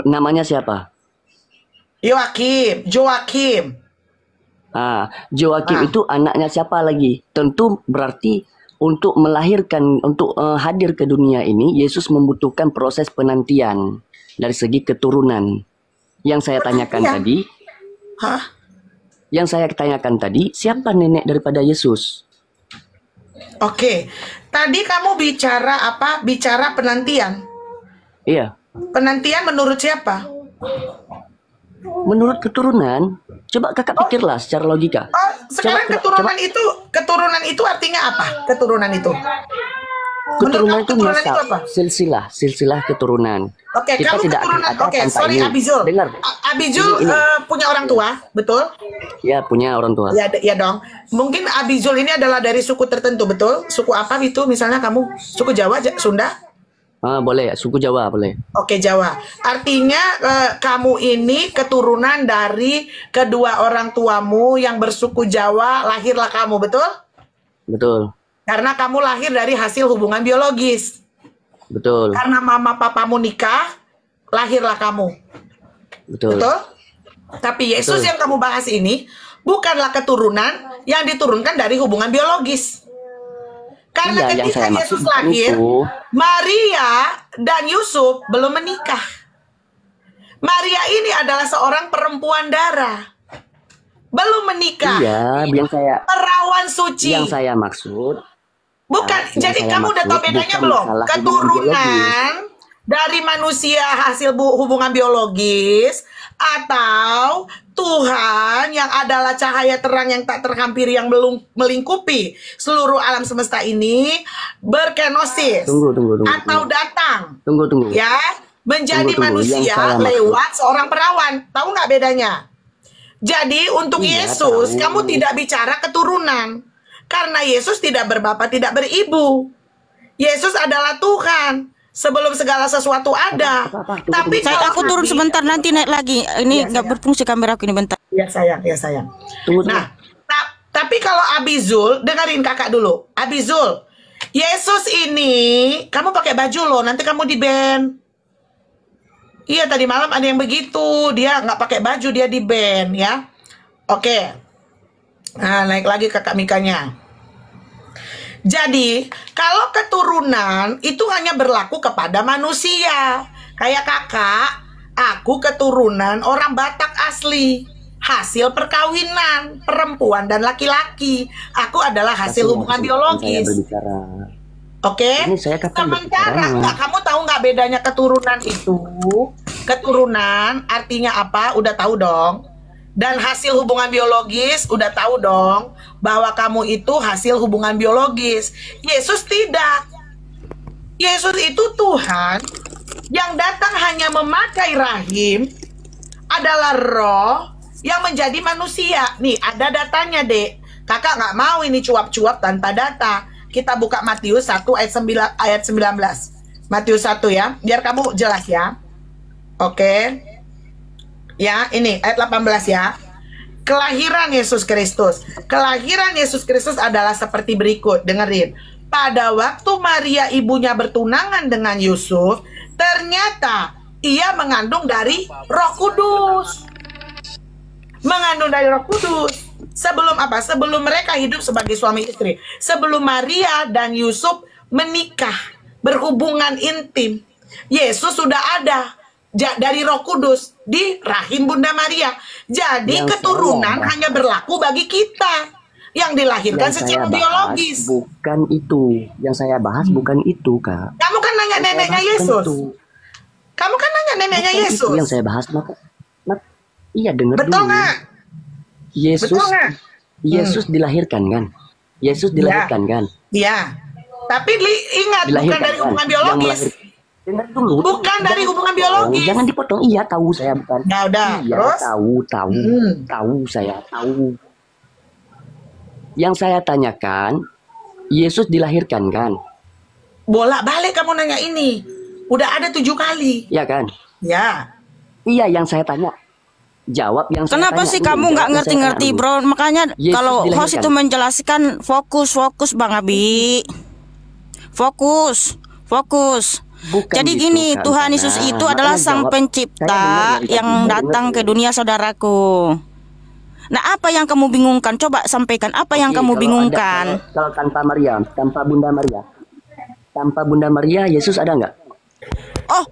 Namanya siapa? Joakim. Joakim Ah, itu anaknya siapa lagi? Tentu berarti untuk melahirkan, untuk hadir ke dunia ini, Yesus membutuhkan proses penantian dari segi keturunan. Yang saya tanyakan penantian. tadi, Hah? siapa nenek daripada Yesus? Oke. Tadi kamu bicara apa? Bicara penantian. Iya, Penantian menurut siapa? menurut keturunan. Coba kakak pikirlah secara logika. Oh, Coba, sekarang coba, coba. keturunan itu artinya apa? Keturunan itu. Menurut Keturunan kamu itu keturunan itu nasab, apa? silsilah keturunan. Oke, Kita kamu tidak akan keturunan. ada Oke, tanpa sorry ini. Abizul. Dengar, Abizul ini. punya orang tua, betul? Ya, punya orang tua. Ya, ya dong. Mungkin Abizul ini adalah dari suku tertentu, betul? Suku apa itu? Misalnya kamu suku Jawa, Sunda? Boleh ya, suku Jawa boleh. Oke, Jawa. Artinya kamu ini keturunan dari kedua orang tuamu yang bersuku Jawa, lahirlah kamu, betul? Betul, Karena kamu lahir dari hasil hubungan biologis. betul, Karena mama papamu nikah, lahirlah kamu. betul. Betul? Tapi Yesus Betul. yang kamu bahas ini bukanlah keturunan yang diturunkan dari hubungan biologis. Karena Iya, yang ketika saya Yesus maksud lahir, itu. Maria dan Yusuf belum menikah. Maria ini adalah seorang perempuan darah. Belum menikah. Iya, Perawan suci. yang saya maksud. Bukan, yang jadi saya kamu udah tahu maksud bedanya bukan belum? masalah hubungan Keturunan dari manusia hasil hubungan biologis atau Tuhan yang adalah cahaya terang yang tak terhampiri yang belum melingkupi seluruh alam semesta ini berkenosis Tunggu. atau datang Tunggu. ya menjadi Tunggu. Yang manusia saya maksud. lewat seorang perawan. Tahu nggak bedanya? Jadi untuk Iya, Yesus tahu. kamu tidak bicara keturunan karena Yesus tidak berbapak tidak beribu. Yesus adalah Tuhan sebelum segala sesuatu ada. Apa? Tapi kalau Aku turun sebentar, nanti naik lagi. Ini Iya, nggak sayang. berfungsi kamera aku ini bentar. Ya sayang, ya sayang. Tunggu. Nah, tapi kalau Abizul, dengerin kakak dulu. Abizul, Yesus ini, kamu pakai baju loh, nanti kamu di band. Iya, tadi malam ada yang begitu, dia nggak pakai baju, dia di band ya. Oke, nah naik lagi kakak Mikanya. Jadi, kalau keturunan itu hanya berlaku kepada manusia. Kayak kakak, aku keturunan orang Batak asli. Hasil perkawinan perempuan dan laki-laki. Aku adalah hasil hubungan biologis. Saya berbicara. Oke. Ini saya katakan Sementara berbicara, enggak, kamu tahu nggak bedanya keturunan itu? Keturunan artinya apa? Udah tahu dong. Dan hasil hubungan biologis udah tahu dong bahwa kamu itu hasil hubungan biologis. Yesus tidak. Yesus itu Tuhan yang datang hanya memakai rahim, adalah roh yang menjadi manusia. Nih ada datanya, Dek. Kakak nggak mau ini cuap-cuap tanpa data. Kita buka Matius 1 ayat 19. Matius 1 ya, biar kamu jelas ya. Oke. Ya, ini ayat 18 ya. Kelahiran Yesus Kristus. Kelahiran Yesus Kristus adalah seperti berikut. Dengerin. Pada waktu Maria ibunya bertunangan dengan Yusuf, ternyata ia mengandung dari Roh Kudus. Mengandung dari Roh Kudus. Sebelum apa? Sebelum mereka hidup sebagai suami istri. Sebelum Maria dan Yusuf menikah, berhubungan intim. Yesus sudah ada dari Roh Kudus di rahim Bunda Maria. Jadi Yang keturunan saya hanya berlaku bagi kita yang dilahirkan Yang secara saya bahas biologis. bukan itu. Yang saya bahas bukan itu, Kak. Kamu kan nanya Yang saya neneknya bahas bukan Yesus. itu. Kamu kan nanya neneknya Bukan Yesus. itu yang saya bahas, iya dengar Betul dulu. nggak? Yesus Betul nggak? Yesus dilahirkan kan? Yesus dilahirkan kan? Iya. Tapi ingat bukan Dilahirkan dari kan? hubungan Yang biologis. Dengar dulu. Bukan dari hubungan dipotong. biologis. Jangan dipotong. Iya tahu saya bukan. Ya udah, Iya terus? tahu saya tahu. Yang saya tanyakan, Yesus dilahirkan kan? Bolak-balik kamu nanya ini. Udah ada 7 kali. Iya kan? Ya. Iya yang saya tanya. Jawab yang saya Kenapa tanya sih dulu. kamu Jawab nggak yang saya ngerti-ngerti, tanya dulu. bro? Makanya Yesus kalau host dilahirkan. itu menjelaskan fokus Bang Abi. Fokus. Bukan Jadi gitu, gini, Kak Tuhan Sana. Yesus itu Makanya adalah Sang jawab. Saya Pencipta dengar dari yang tadi. datang Dengar ke dulu. dunia, saudaraku. Nah, apa yang kamu bingungkan? Coba sampaikan apa yang Oke, kamu kalau ada, bingungkan. kalau tanpa Maria, tanpa Bunda Maria, Yesus ada nggak? Oh,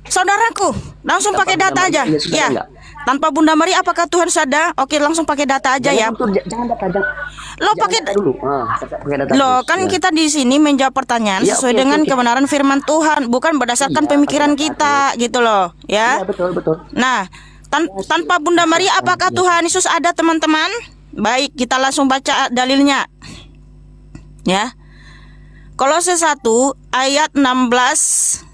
saudaraku, langsung Tanpa pakai Bunda data Maria, aja. Yesus ada Ya. nggak? Tanpa Bunda Maria apakah Tuhan ada? Oke, langsung pakai data aja ya. Jangan data, Lo jangan pakai data dulu. Pakai data Loh, terus. kan Ya. kita di sini menjawab pertanyaan Ya, sesuai oke, dengan oke. kebenaran firman Tuhan, bukan berdasarkan Iya, pemikiran pakai data kita, gitu loh, Iya, ya. betul. Nah, tanpa Bunda Maria apakah Tuhan Yesus ada, teman-teman? Baik, kita langsung baca dalilnya. Ya. Kolose 1 ayat 16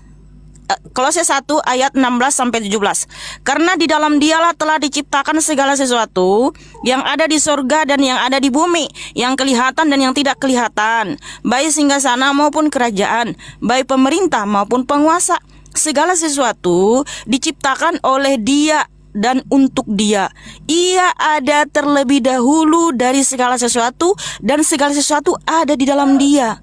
Kolose 1 ayat 16 sampai 17. Karena di dalam Dialah telah diciptakan segala sesuatu yang ada di sorga dan yang ada di bumi, yang kelihatan dan yang tidak kelihatan, baik singgasana maupun kerajaan, baik pemerintah maupun penguasa. Segala sesuatu diciptakan oleh Dia dan untuk Dia. Ia ada terlebih dahulu dari segala sesuatu, dan segala sesuatu ada di dalam Dia.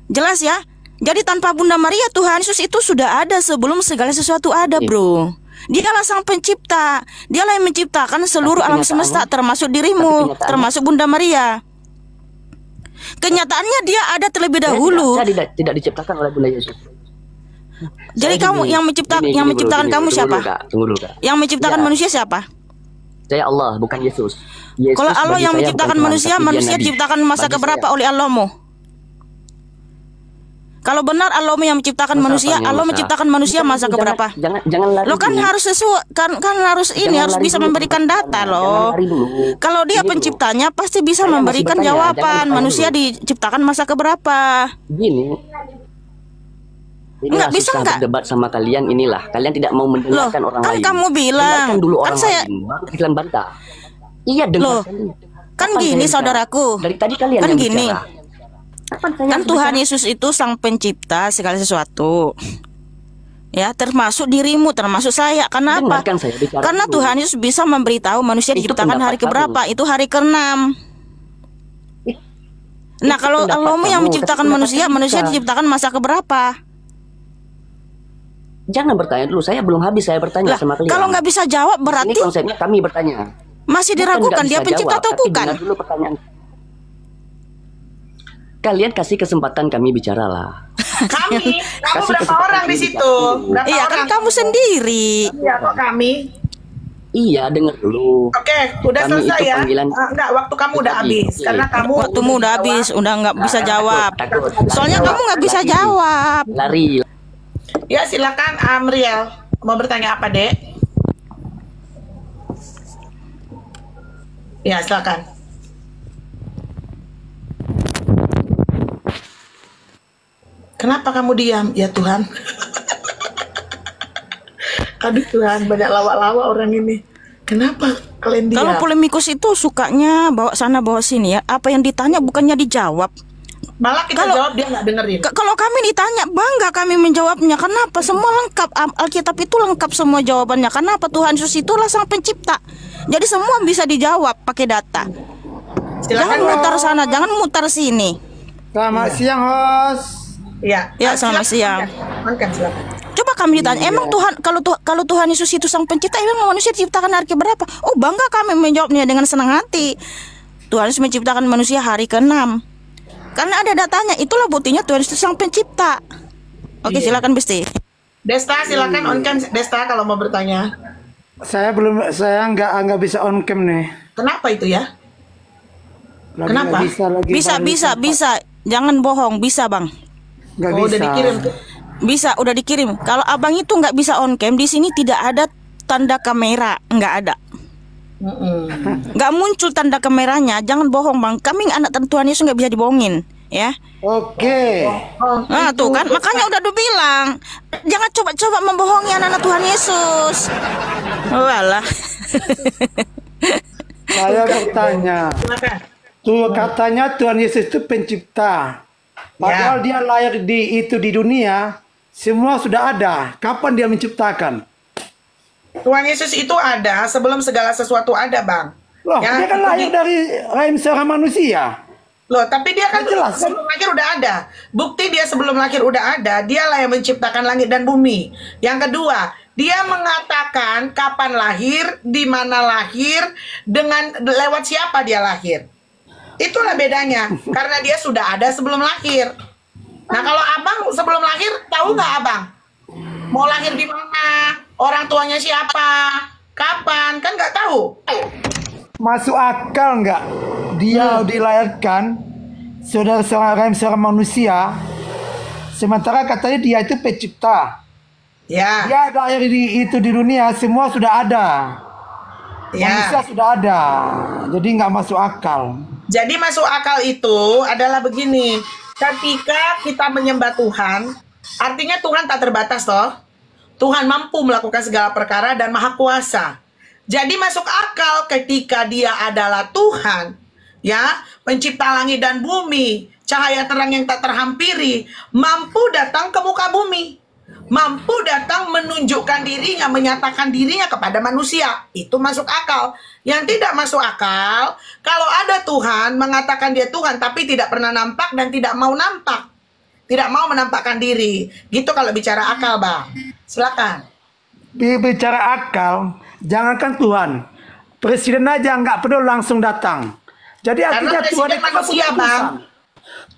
Jelas ya? Jadi tanpa Bunda Maria, Tuhan Yesus itu sudah ada sebelum segala sesuatu ada, bro. Dialah sang pencipta. Dialah yang menciptakan seluruh alam semesta, termasuk dirimu, termasuk Bunda Maria. Kenyataannya Dia ada terlebih dahulu. Saya tidak diciptakan oleh Bunda Yesus. Jadi Saya kamu gini, yang gini, menciptakan bro, kamu tunggu siapa? dulu, Kak. Tunggu dulu, Kak. Yang menciptakan Ya. manusia siapa? Saya Allah, bukan Yesus. Yesus Kalau Allah bagi yang saya menciptakan bukan Tuhan, manusia, tapi dia manusia nabi. diciptakan masa Bagi keberapa saya. oleh Allahmu? Kalau benar Allahmu yang menciptakan Masa manusia, apanya, Allah masa? menciptakan manusia masa keberapa? Jangan lari Lo kan dulu. harus sesuai, kan harus ini Jangan harus lari bisa dulu, memberikan data jangan loh. lari dulu. Kalau Dia Gini, bro. penciptanya pasti bisa Saya masih memberikan bertanya, jawaban. jangan bertanya Manusia dulu. diciptakan masa keberapa? Gini. Inilah Nggak, bisa susah nggak? berdebat sama kalian, inilah. Kalian tidak mau mendengarkan Loh, orang kan lain. kamu bilang, Dengarkan dulu kan orang saya- lain, baru kalian bantah. Iya, Loh, dengarkan dulu. kan Kapan gini, saya saudaraku. bicara? Dari tadi kalian Kan yang gini. bicara. Kapan saya Kan yang Tuhan bicara? Yesus itu sang pencipta segala sesuatu. Ya, termasuk dirimu, termasuk saya. Kenapa? Dengarkan saya bicara Karena dulu. Tuhan Yesus bisa memberitahu manusia Itu diciptakan hari pendapat keberapa? kamu. Itu hari ke-6. Nah, Itu kalau pendapat Allahmu yang kamu, menciptakan tapi manusia, pendapat manusia kita. diciptakan masa keberapa? Jangan bertanya dulu, saya belum habis saya bertanya Lah, sama kalian. kalau nggak bisa jawab Ini berarti konsepnya kami bertanya. masih Bukan diragukan nggak Dia bisa pencipta jawab, atau tapi bukan? dengar dulu pertanyaan. Kalian kasih kesempatan kami bicara lah. Kami, kamu Kasih berapa kesempatan orang di kami situ? bicara. Berapa Iya, kan orang? kamu sendiri. Iya, kok kami? Iya, dengar dulu. Oke, udah Kami selesai itu ya? panggilan- Enggak, waktu kamu udah Tadi, habis. oke. Karena kamu Waktumu udah habis, udah nggak bisa Nah, jawab. takut. Soalnya kamu nggak bisa Lari. jawab. Lari. Ya, silakan Amriel. Mau bertanya apa, Dek? Ya, silakan. Kenapa kamu diam? Ya Tuhan. Aduh Tuhan, banyak lawak-lawak orang ini. Kenapa kalian diam? Kalau polemikus itu sukanya bawa sana bawa sini ya. Apa yang ditanya bukannya dijawab. Malah kita kalau- jawab dia nggak dengerin. Kalau kami ditanya, bangga kami menjawabnya. Kenapa? Semua lengkap. Alkitab itu lengkap semua jawabannya. Kenapa? Tuhan Yesus itulah sang pencipta. Jadi semua bisa dijawab pakai data. Jangan mutar sana, jangan mutar sini. Selamat siang, host. Ya, Ya, selamat siang. Makan silakan. Coba kami ditanya, emang Tuhan kalau Tuhan Yesus itu sang pencipta, emang manusia diciptakan hari keberapa? Oh, bangga kami menjawabnya dengan senang hati. Tuhan Yesus menciptakan manusia hari ke-6. Karena ada datanya, itulah buktinya Tuhan Yesus sang pencipta. Oke, silakan Besti. Desta silakan on cam Desta kalau mau bertanya. Saya nggak bisa on cam nih. Kenapa itu ya? Kenapa? Bisa. Jangan bohong, bisa bang. Nggak Oh, bisa. udah dikirim tuh. Bisa, udah dikirim. Kalau abang itu nggak bisa on cam, di sini tidak ada tanda kamera, nggak ada. Nggak muncul tanda kameranya. Jangan bohong bang. Kami anak Tuhan Yesus nggak bisa dibohongin, ya. Oke. Nah tuh kan, makanya udah bilang, jangan coba-coba membohongi anak Tuhan Yesus. Walah. Saya bertanya. Silakan. Tuh katanya Tuhan Yesus itu pencipta. Padahal dia lahir di dunia, semua sudah ada. Kapan dia menciptakan? Tuhan Yesus itu ada sebelum segala sesuatu ada, Bang. Loh, Ya, dia kan lahir dari rahim seorang manusia. Loh, tapi dia kan Jelas, kan? sebelum lahir udah ada. Bukti dia sebelum lahir udah ada. Dialah yang menciptakan langit dan bumi. Yang kedua, Dia mengatakan kapan lahir, di mana lahir, dengan lewat siapa dia lahir. Itulah bedanya, karena dia sudah ada sebelum lahir. Nah, kalau abang sebelum lahir, tahu nggak abang? Mau lahir di mana? Orang tuanya siapa? Kapan? Kan nggak tahu. Masuk akal nggak? Dia dilahirkan seorang manusia, sementara katanya dia itu pencipta. Ya. Dia lahir di dunia, semua sudah ada. Ya. Manusia sudah ada, jadi nggak masuk akal. Jadi masuk akal itu adalah begini, ketika kita menyembah Tuhan, artinya Tuhan tak terbatas toh. Tuhan mampu melakukan segala perkara dan maha kuasa. Jadi masuk akal ketika dia adalah Tuhan, ya, pencipta langit dan bumi, cahaya terang yang tak terhampiri, mampu datang ke muka bumi, mampu datang menunjukkan dirinya, menyatakan dirinya kepada manusia. Itu masuk akal. Yang tidak masuk akal, kalau ada Tuhan mengatakan dia Tuhan tapi tidak pernah nampak dan tidak mau nampak, tidak mau menampakkan diri. Gitu kalau bicara akal, Bang. Silakan. Bicara akal, jangankan Tuhan, presiden aja nggak perlu langsung datang. Jadi artinya Tuhan itu manusia, Bang.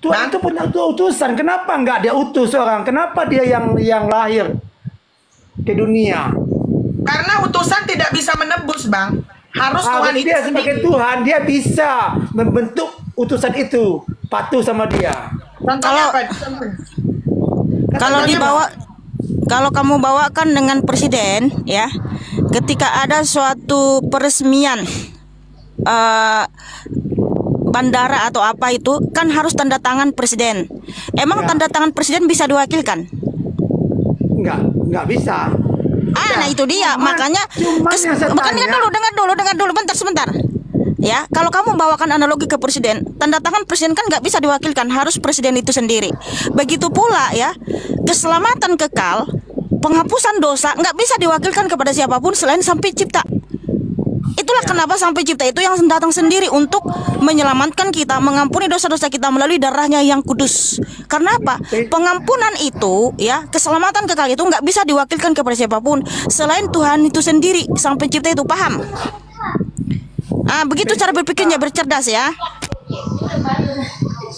Tuhan itu punya utusan. Kenapa nggak dia utus orang? Kenapa dia yang lahir ke dunia? Karena utusan tidak bisa menebus, Bang. Harus Tuhan itu dia sebagai sendiri. Tuhan, dia bisa membentuk utusan itu patuh sama dia. Kalau kamu bawakan dengan presiden, ya, ketika ada suatu peresmian bandara atau apa itu kan harus tanda tangan presiden. Emang tanda tangan presiden bisa diwakilkan? Enggak bisa. Nah itu dia, makanya dengar dulu, sebentar. Ya, kalau kamu bawakan analogi ke presiden, tanda tangan presiden kan nggak bisa diwakilkan, harus presiden itu sendiri. Begitu pula ya, keselamatan kekal, penghapusan dosa nggak bisa diwakilkan kepada siapapun selain Sang Pencipta. Itulah kenapa Sang Pencipta itu yang datang sendiri untuk menyelamatkan kita, mengampuni dosa-dosa kita melalui darahnya yang kudus. Karena apa? Pengampunan itu, ya, keselamatan kekal itu nggak bisa diwakilkan kepada siapapun selain Tuhan itu sendiri, Sang Pencipta itu, paham? Begitu cara berpikirnya, bercerdas ya.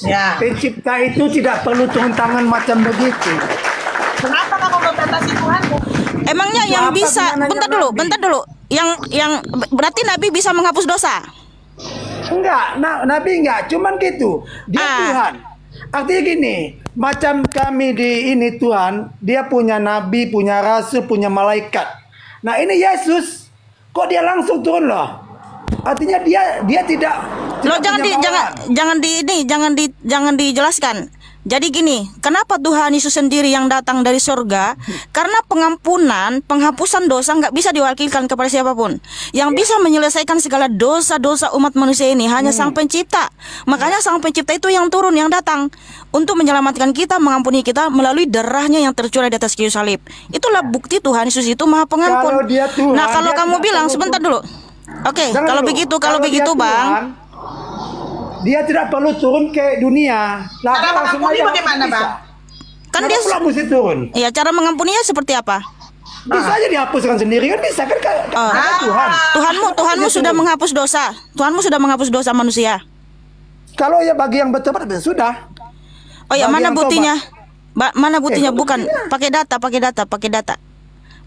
Ya. Pencipta itu tidak perlu turun tangan macam begitu. Kenapa kamu membatasi Tuhanmu? Emangnya yang bisa, bentar dulu. Yang berarti Nabi bisa menghapus dosa? Enggak, Nabi enggak, cuman gitu. Dia Tuhan. Artinya gini, macam kami di ini Tuhan, dia punya nabi, punya rasul, punya malaikat. Nah, ini Yesus, kok dia langsung turun loh? Artinya dia tidak loh, jangan dijelaskan. Jadi gini, kenapa Tuhan Yesus sendiri yang datang dari surga? Karena pengampunan, penghapusan dosa nggak bisa diwakilkan kepada siapapun. Yang bisa menyelesaikan segala dosa-dosa umat manusia ini hanya Sang Pencipta. Makanya Sang Pencipta itu yang turun, yang datang untuk menyelamatkan kita, mengampuni kita melalui darahnya yang tercurah di atas kayu salib. Itulah bukti Tuhan Yesus itu Maha Pengampun. Nah, kalau kamu bilang, sebentar dulu. Oke, kalau begitu Bang, dia tidak perlu turun ke dunia. Cara mengampuni bagaimana, Bang? Kan dia mesti turun. Iya, cara mengampuninya seperti apa? Bisa aja dihapuskan sendiri, kan bisa kan? Tuhan. Tuhanmu sudah menghapus dosa. Tuhanmu sudah menghapus dosa manusia. Kalau ya bagi yang bertobat sudah. Oh ya, mana buktinya? Mana buktinya? Bukan pakai data.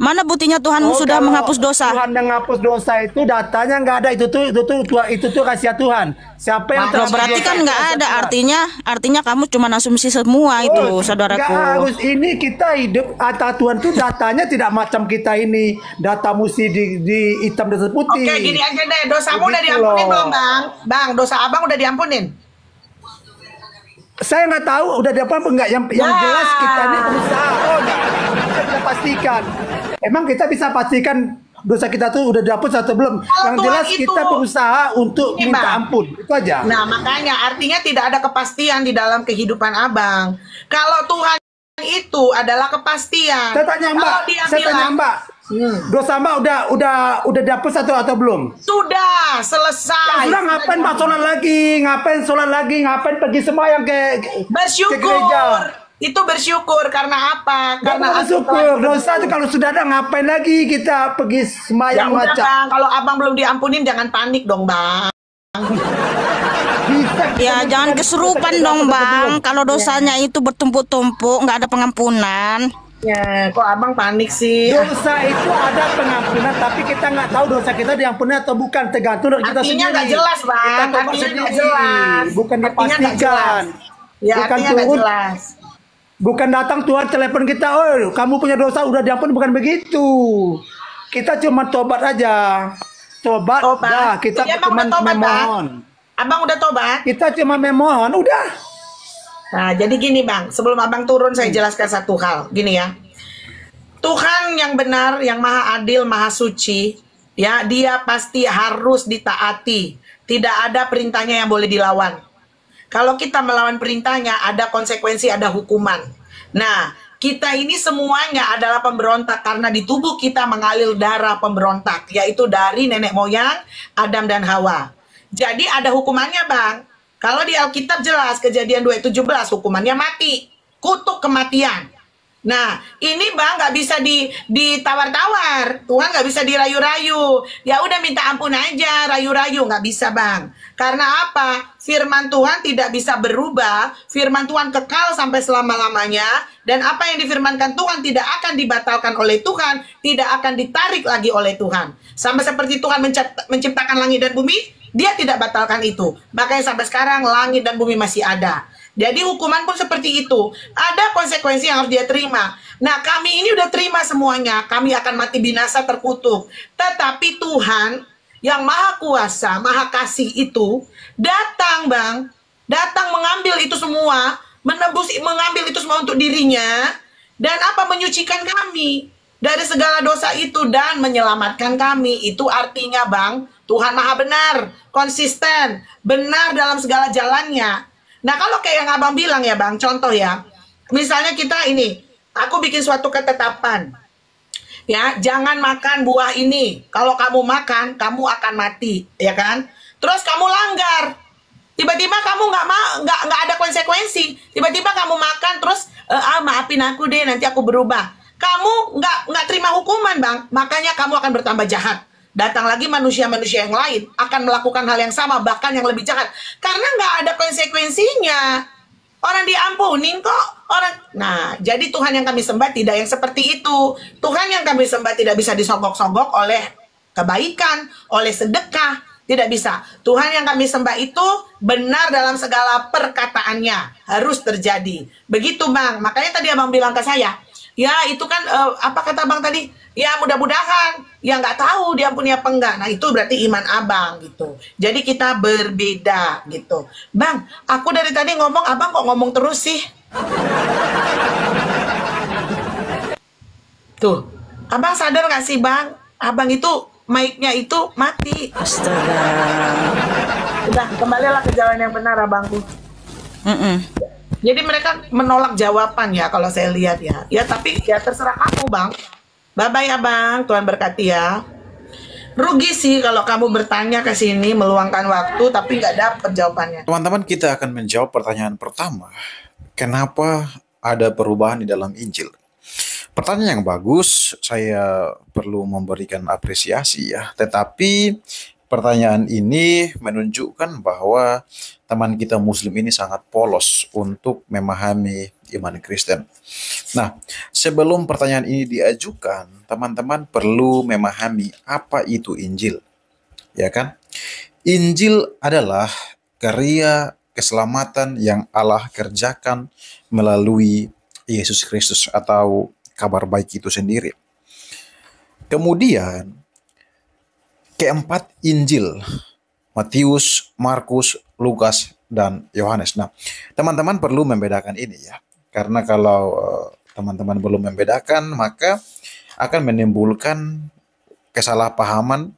Mana buktinya Tuhanmu sudah menghapus dosa? Tuhan yang menghapus dosa itu datanya nggak ada. Itu tuh rahasia Tuhan. Siapa yang berarti kan nggak ada, artinya kamu cuma asumsi semua itu, saudaraku. Nggak harus ini, kita hidup atas Tuhan tuh datanya tidak macam kita ini. Data mesti di hitam dan putih. Oke, gini aja deh, dosamu udah diampunin belum, Bang? Bang, dosa abang udah diampunin? Saya nggak tahu udah diampun enggak. Yang jelas kita ini berusaha. Kita bisa pastikan. Emang kita bisa pastikan dosa kita tuh udah dihapus atau belum? Yang jelas kita berusaha untuk minta ampun. Itu aja. Nah, makanya artinya tidak ada kepastian di dalam kehidupan abang. Kalau Tuhan itu adalah kepastian. Saya tanya Mbak, dosa Mbak udah dihapus atau belum? Sudah selesai. Sudah, ngapain Mbak sholat lagi? Ngapain pergi semua yang ke bersyukur. ke gereja? itu bersyukur karena apa? Gak Karena mau bersyukur. Dosa itu kalau sudah ada ngapain lagi kita pergi ya sembahyang udah macam. Bang, kalau abang belum diampunin jangan panik dong Bang. Bisa kita Ya jangan kesurupan dong Bang. Kalau dosanya itu bertumpuk-tumpuk, nggak ada pengampunan. Ya, kok abang panik sih? Dosa itu ada pengampunan, tapi kita nggak tahu dosa kita diampuni atau bukan, tergantung dari kita Artinya sendiri. nggak jelas, Bang. Kita tobat Artinya nggak sendiri. jelas. Bukan Artinya nggak dipastikan. jelas. Ya, Bukan artinya nggak turun. jelas. Bukan datang Tuhan telepon kita, oh kamu punya dosa udah diampuni, bukan begitu. Kita cuma tobat aja. Tobat, Tobat. dah kita Jadi abang cuma udah tobat, memohon. Abang udah tobat? Kita cuma memohon, udah. Nah, jadi gini Bang, sebelum abang turun saya jelaskan satu hal. Gini ya, Tuhan yang benar, yang maha adil, maha suci, ya dia pasti harus ditaati. Tidak ada perintahnya yang boleh dilawan. Kalau kita melawan perintahnya, ada konsekuensi, ada hukuman. Nah, kita ini semuanya adalah pemberontak karena di tubuh kita mengalir darah pemberontak, yaitu dari nenek moyang Adam dan Hawa. Jadi ada hukumannya Bang. Kalau di Alkitab jelas Kejadian 2:17 hukumannya mati, kutuk kematian. Nah ini Bang nggak bisa ditawar-tawar, Tuhan nggak bisa dirayu-rayu. Ya udah minta ampun aja, rayu-rayu nggak bisa Bang. Karena apa? Firman Tuhan tidak bisa berubah, firman Tuhan kekal sampai selama-lamanya. Dan apa yang difirmankan Tuhan tidak akan dibatalkan oleh Tuhan, tidak akan ditarik lagi oleh Tuhan. Sama seperti Tuhan menciptakan langit dan bumi, dia tidak batalkan itu. Makanya sampai sekarang langit dan bumi masih ada. Jadi hukuman pun seperti itu. Ada konsekuensi yang harus dia terima. Nah kami ini udah terima semuanya. Kami akan mati binasa terkutuk. Tetapi Tuhan yang maha kuasa, maha kasih itu datang Bang. Datang mengambil itu semua. Mengambil itu semua untuk dirinya. Dan apa? Menyucikan kami dari segala dosa itu dan menyelamatkan kami. Itu artinya Bang, Tuhan maha benar, konsisten, benar dalam segala jalannya. Nah kalau kayak yang abang bilang ya Bang, contoh ya, misalnya kita ini, aku bikin suatu ketetapan, ya jangan makan buah ini, kalau kamu makan, kamu akan mati, ya kan? Terus kamu langgar, tiba-tiba kamu nggak ada konsekuensi, tiba-tiba kamu makan, terus maafin aku deh, nanti aku berubah. Kamu nggak terima hukuman Bang, makanya kamu akan bertambah jahat. Datang lagi manusia-manusia yang lain akan melakukan hal yang sama, bahkan yang lebih jahat. Karena nggak ada konsekuensinya. Orang diampunin kok. Nah, jadi Tuhan yang kami sembah tidak yang seperti itu. Tuhan yang kami sembah tidak bisa disogok-sogok oleh kebaikan, oleh sedekah. Tidak bisa. Tuhan yang kami sembah itu benar dalam segala perkataannya. Harus terjadi. Begitu Bang. Makanya tadi abang bilang ke saya, ya itu kan apa kata abang tadi? Ya mudah-mudahan, ya nggak tahu diampuni apa enggak. Nah itu berarti iman abang gitu. Jadi kita berbeda gitu. Bang, aku dari tadi ngomong, abang kok ngomong terus sih? Tuh, abang sadar nggak sih Bang? Abang itu mic-nya itu mati. Astaga. Udah, kembalilah ke jalan yang benar abangku. Jadi mereka menolak jawaban ya kalau saya lihat ya. Ya tapi ya terserah kamu Bang. Bye-bye ya Bang, Tuhan berkati ya. Rugi sih kalau kamu bertanya ke sini, meluangkan waktu, tapi nggak dapet jawabannya. Teman-teman, kita akan menjawab pertanyaan pertama. Kenapa ada perubahan di dalam Injil? Pertanyaan yang bagus, saya perlu memberikan apresiasi ya. Tetapi pertanyaan ini menunjukkan bahwa teman kita Muslim ini sangat polos untuk memahami iman Kristen. Nah, sebelum pertanyaan ini diajukan, teman-teman perlu memahami apa itu Injil. Ya kan? Injil adalah karya keselamatan yang Allah kerjakan melalui Yesus Kristus atau kabar baik itu sendiri. Kemudian keempat Injil, Matius, Markus, Lukas, dan Yohanes. Nah, teman-teman perlu membedakan ini ya. Karena kalau teman-teman belum membedakan, maka akan menimbulkan kesalahpahaman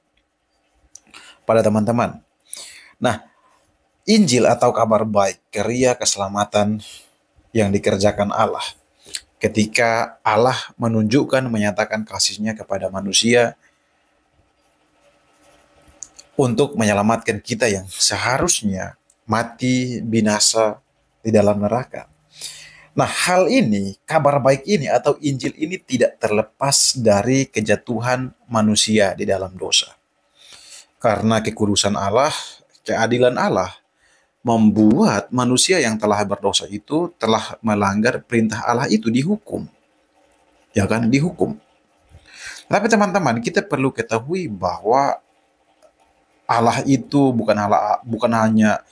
pada teman-teman. Nah, Injil atau kabar baik, karya keselamatan yang dikerjakan Allah. Ketika Allah menunjukkan, menyatakan kasih-Nya kepada manusia untuk menyelamatkan kita yang seharusnya mati binasa di dalam neraka. Nah, hal ini, kabar baik ini atau Injil ini tidak terlepas dari kejatuhan manusia di dalam dosa. Karena kekudusan Allah, keadilan Allah, membuat manusia yang telah berdosa itu telah melanggar perintah Allah itu dihukum. Ya kan, dihukum. Tapi teman-teman, kita perlu ketahui bahwa Allah itu bukan hanya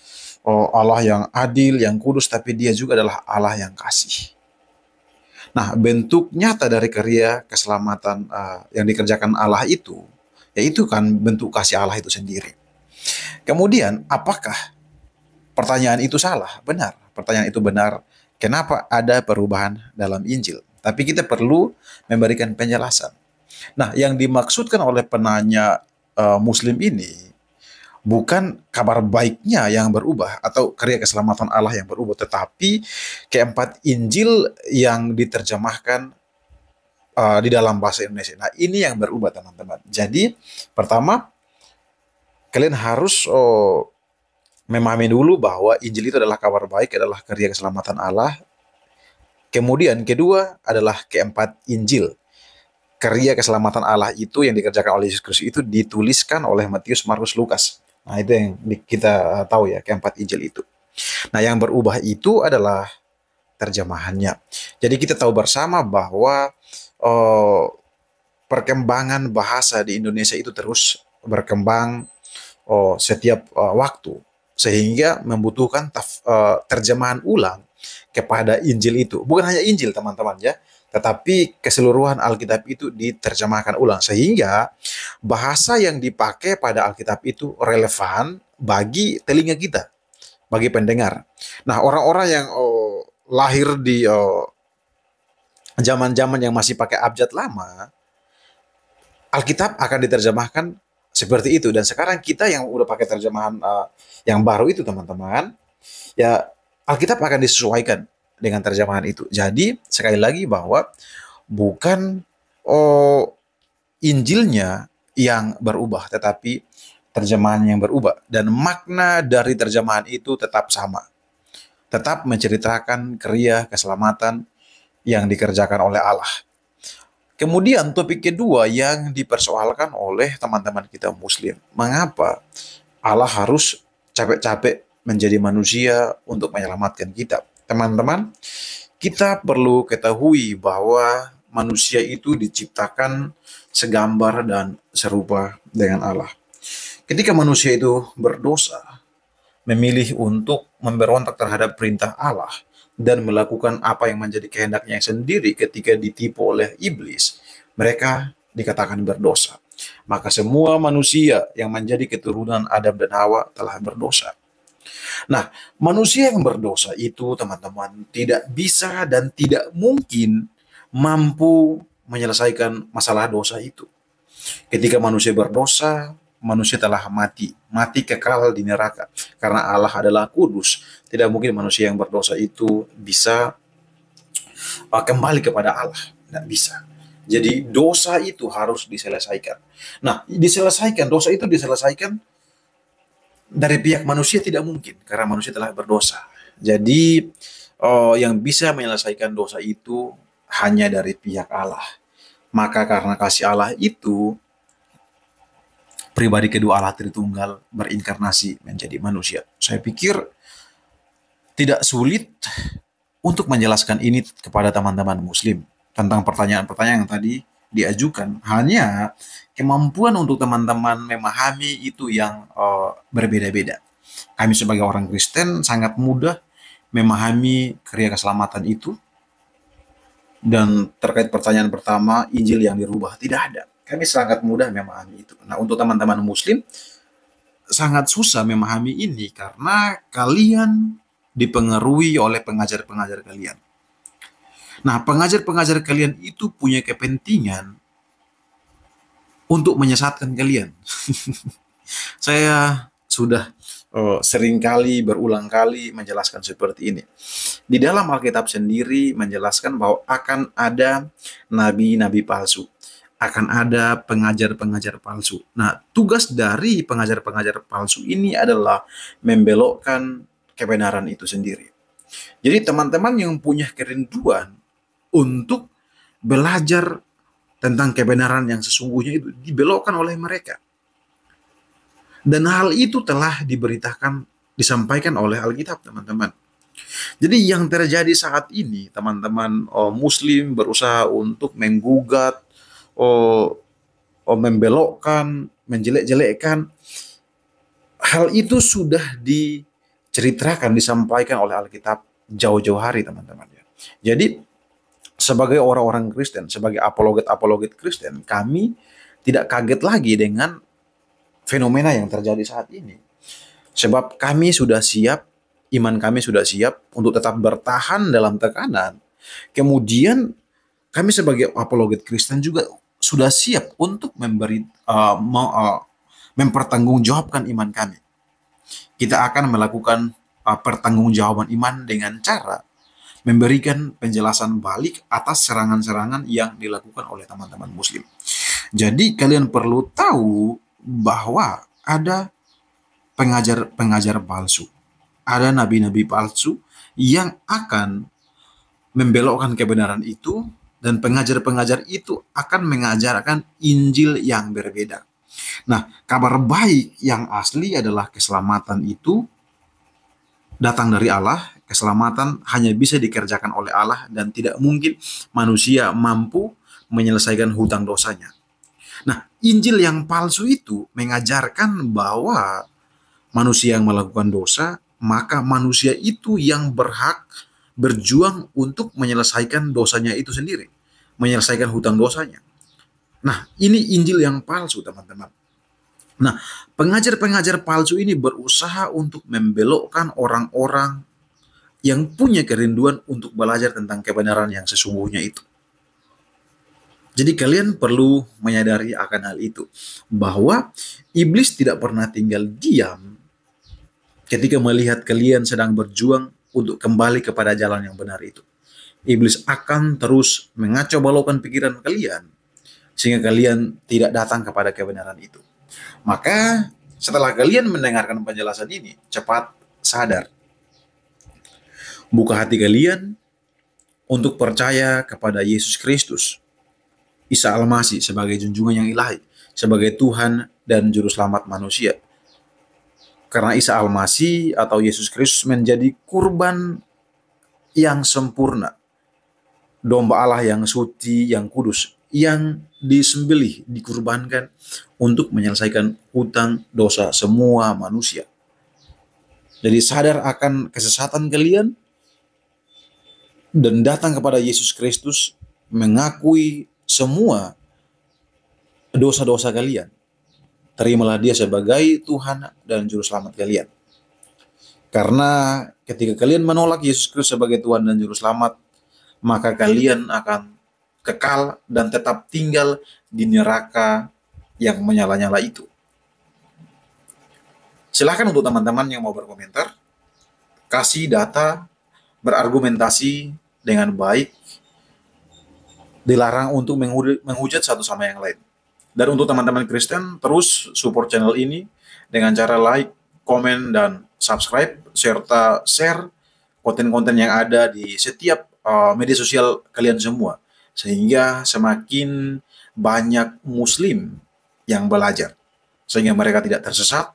Allah yang adil, yang kudus, tapi Dia juga adalah Allah yang kasih. Nah, bentuk nyata dari karya keselamatan yang dikerjakan Allah itu, yaitu kan bentuk kasih Allah itu sendiri. Kemudian, apakah pertanyaan itu salah? Benar, pertanyaan itu benar. Kenapa ada perubahan dalam Injil? Tapi kita perlu memberikan penjelasan. Nah, yang dimaksudkan oleh penanya Muslim ini bukan kabar baiknya yang berubah atau karya keselamatan Allah yang berubah, tetapi keempat Injil yang diterjemahkan di dalam bahasa Indonesia. Nah, ini yang berubah, teman-teman. Jadi, pertama, kalian harus memahami dulu bahwa Injil itu adalah kabar baik, adalah karya keselamatan Allah. Kemudian, kedua adalah keempat Injil. Karya keselamatan Allah itu yang dikerjakan oleh Yesus Kristus itu dituliskan oleh Matius, Markus, Lukas. Nah, itu yang kita tahu ya, keempat Injil itu. Nah, yang berubah itu adalah terjemahannya. Jadi kita tahu bersama bahwa perkembangan bahasa di Indonesia itu terus berkembang setiap waktu, sehingga membutuhkan terjemahan ulang kepada Injil itu. Bukan hanya Injil, teman-teman ya, tetapi keseluruhan Alkitab itu diterjemahkan ulang, sehingga bahasa yang dipakai pada Alkitab itu relevan bagi telinga kita, bagi pendengar. Nah, orang-orang yang lahir di zaman-zaman yang masih pakai abjad lama, Alkitab akan diterjemahkan seperti itu. Dan sekarang kita yang udah pakai terjemahan yang baru itu, teman-teman, ya Alkitab akan disesuaikan dengan terjemahan itu. Jadi sekali lagi bahwa bukan Injilnya yang berubah, tetapi terjemahan yang berubah. Dan makna dari terjemahan itu tetap sama. Tetap menceritakan karya keselamatan yang dikerjakan oleh Allah. Kemudian topik kedua yang dipersoalkan oleh teman-teman kita Muslim. Mengapa Allah harus capek-capek menjadi manusia untuk menyelamatkan kita? Teman-teman, kita perlu ketahui bahwa manusia itu diciptakan segambar dan serupa dengan Allah. Ketika manusia itu berdosa, memilih untuk memberontak terhadap perintah Allah dan melakukan apa yang menjadi kehendaknya sendiri ketika ditipu oleh iblis, mereka dikatakan berdosa. Maka semua manusia yang menjadi keturunan Adam dan Hawa telah berdosa. Nah, manusia yang berdosa itu, teman-teman, tidak bisa dan tidak mungkin mampu menyelesaikan masalah dosa itu. Ketika manusia berdosa, manusia telah mati kekal di neraka. Karena Allah adalah kudus, tidak mungkin manusia yang berdosa itu bisa kembali kepada Allah. Tidak bisa. Jadi dosa itu harus diselesaikan. Nah, dosa itu diselesaikan dari pihak manusia tidak mungkin, karena manusia telah berdosa. Jadi yang bisa menyelesaikan dosa itu hanya dari pihak Allah. Maka karena kasih Allah itu, pribadi kedua Allah Tritunggal berinkarnasi menjadi manusia. Saya pikir tidak sulit untuk menjelaskan ini kepada teman-teman Muslim tentang pertanyaan-pertanyaan yang tadi diajukan. Hanya kemampuan untuk teman-teman memahami itu yang berbeda-beda. Kami sebagai orang Kristen sangat mudah memahami karya keselamatan itu. Dan terkait pertanyaan pertama, Injil yang dirubah, tidak ada. Kami sangat mudah memahami itu. Nah, untuk teman-teman Muslim sangat susah memahami ini karena kalian dipengaruhi oleh pengajar-pengajar kalian. Nah, pengajar-pengajar kalian itu punya kepentingan untuk menyesatkan kalian. Saya sudah seringkali, berulang kali menjelaskan seperti ini. Di dalam Alkitab sendiri menjelaskan bahwa akan ada nabi-nabi palsu. Akan ada pengajar-pengajar palsu. Nah, tugas dari pengajar-pengajar palsu ini adalah membelokkan kebenaran itu sendiri. Jadi teman-teman yang punya kerinduan untuk belajar tentang kebenaran yang sesungguhnya itu dibelokkan oleh mereka. Dan hal itu telah diberitakan, disampaikan oleh Alkitab, teman-teman. Jadi yang terjadi saat ini, teman-teman, Muslim berusaha untuk menggugat, membelokkan, menjelek-jelekkan. Hal itu sudah diceritakan, disampaikan oleh Alkitab jauh-jauh hari, teman-teman. Jadi sebagai orang-orang Kristen, sebagai apologet-apologet Kristen, kami tidak kaget lagi dengan fenomena yang terjadi saat ini. Sebab kami sudah siap, iman kami sudah siap untuk tetap bertahan dalam tekanan. Kemudian kami sebagai apologet Kristen juga sudah siap untuk mempertanggungjawabkan iman kami. Kita akan melakukan pertanggungjawaban iman dengan cara memberikan penjelasan balik atas serangan-serangan yang dilakukan oleh teman-teman Muslim. Jadi kalian perlu tahu bahwa ada pengajar-pengajar palsu, ada nabi-nabi palsu yang akan membelokkan kebenaran itu, dan pengajar-pengajar itu akan mengajarkan Injil yang berbeda. Nah, kabar baik yang asli adalah keselamatan itu datang dari Allah. Keselamatan hanya bisa dikerjakan oleh Allah dan tidak mungkin manusia mampu menyelesaikan hutang dosanya. Nah, Injil yang palsu itu mengajarkan bahwa manusia yang melakukan dosa, maka manusia itu yang berhak berjuang untuk menyelesaikan dosanya itu sendiri, menyelesaikan hutang dosanya. Nah, ini Injil yang palsu, teman-teman. Nah, pengajar-pengajar palsu ini berusaha untuk membelokkan orang-orang yang punya kerinduan untuk belajar tentang kebenaran yang sesungguhnya itu. Jadi kalian perlu menyadari akan hal itu, bahwa iblis tidak pernah tinggal diam ketika melihat kalian sedang berjuang untuk kembali kepada jalan yang benar itu. Iblis akan terus mengacau balaukan pikiran kalian sehingga kalian tidak datang kepada kebenaran itu. Maka setelah kalian mendengarkan penjelasan ini, cepat sadar. Buka hati kalian untuk percaya kepada Yesus Kristus, Isa Al-Masih sebagai junjungan yang ilahi, sebagai Tuhan dan Juru Selamat manusia. Karena Isa Al-Masih atau Yesus Kristus menjadi kurban yang sempurna, domba Allah yang suci, yang kudus, yang disembelih, dikurbankan untuk menyelesaikan hutang dosa semua manusia. Jadi sadar akan kesesatan kalian dan datang kepada Yesus Kristus, mengakui semua dosa-dosa kalian. Terimalah dia sebagai Tuhan dan Juru Selamat kalian. Karena ketika kalian menolak Yesus Kristus sebagai Tuhan dan Juru Selamat, maka kalian akan kekal dan tetap tinggal di neraka yang menyala-nyala itu. Silahkan untuk teman-teman yang mau berkomentar, kasih data, berargumentasi dengan baik, dilarang untuk menghujat satu sama yang lain. Dan untuk teman-teman Kristen, terus support channel ini dengan cara like, komen, dan subscribe, serta share konten-konten yang ada di setiap media sosial kalian semua, sehingga semakin banyak Muslim yang belajar, sehingga mereka tidak tersesat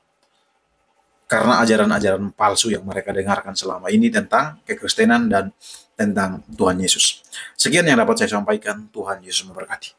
karena ajaran-ajaran palsu yang mereka dengarkan selama ini tentang kekristenan dan tentang Tuhan Yesus. Sekian yang dapat saya sampaikan. Tuhan Yesus memberkati.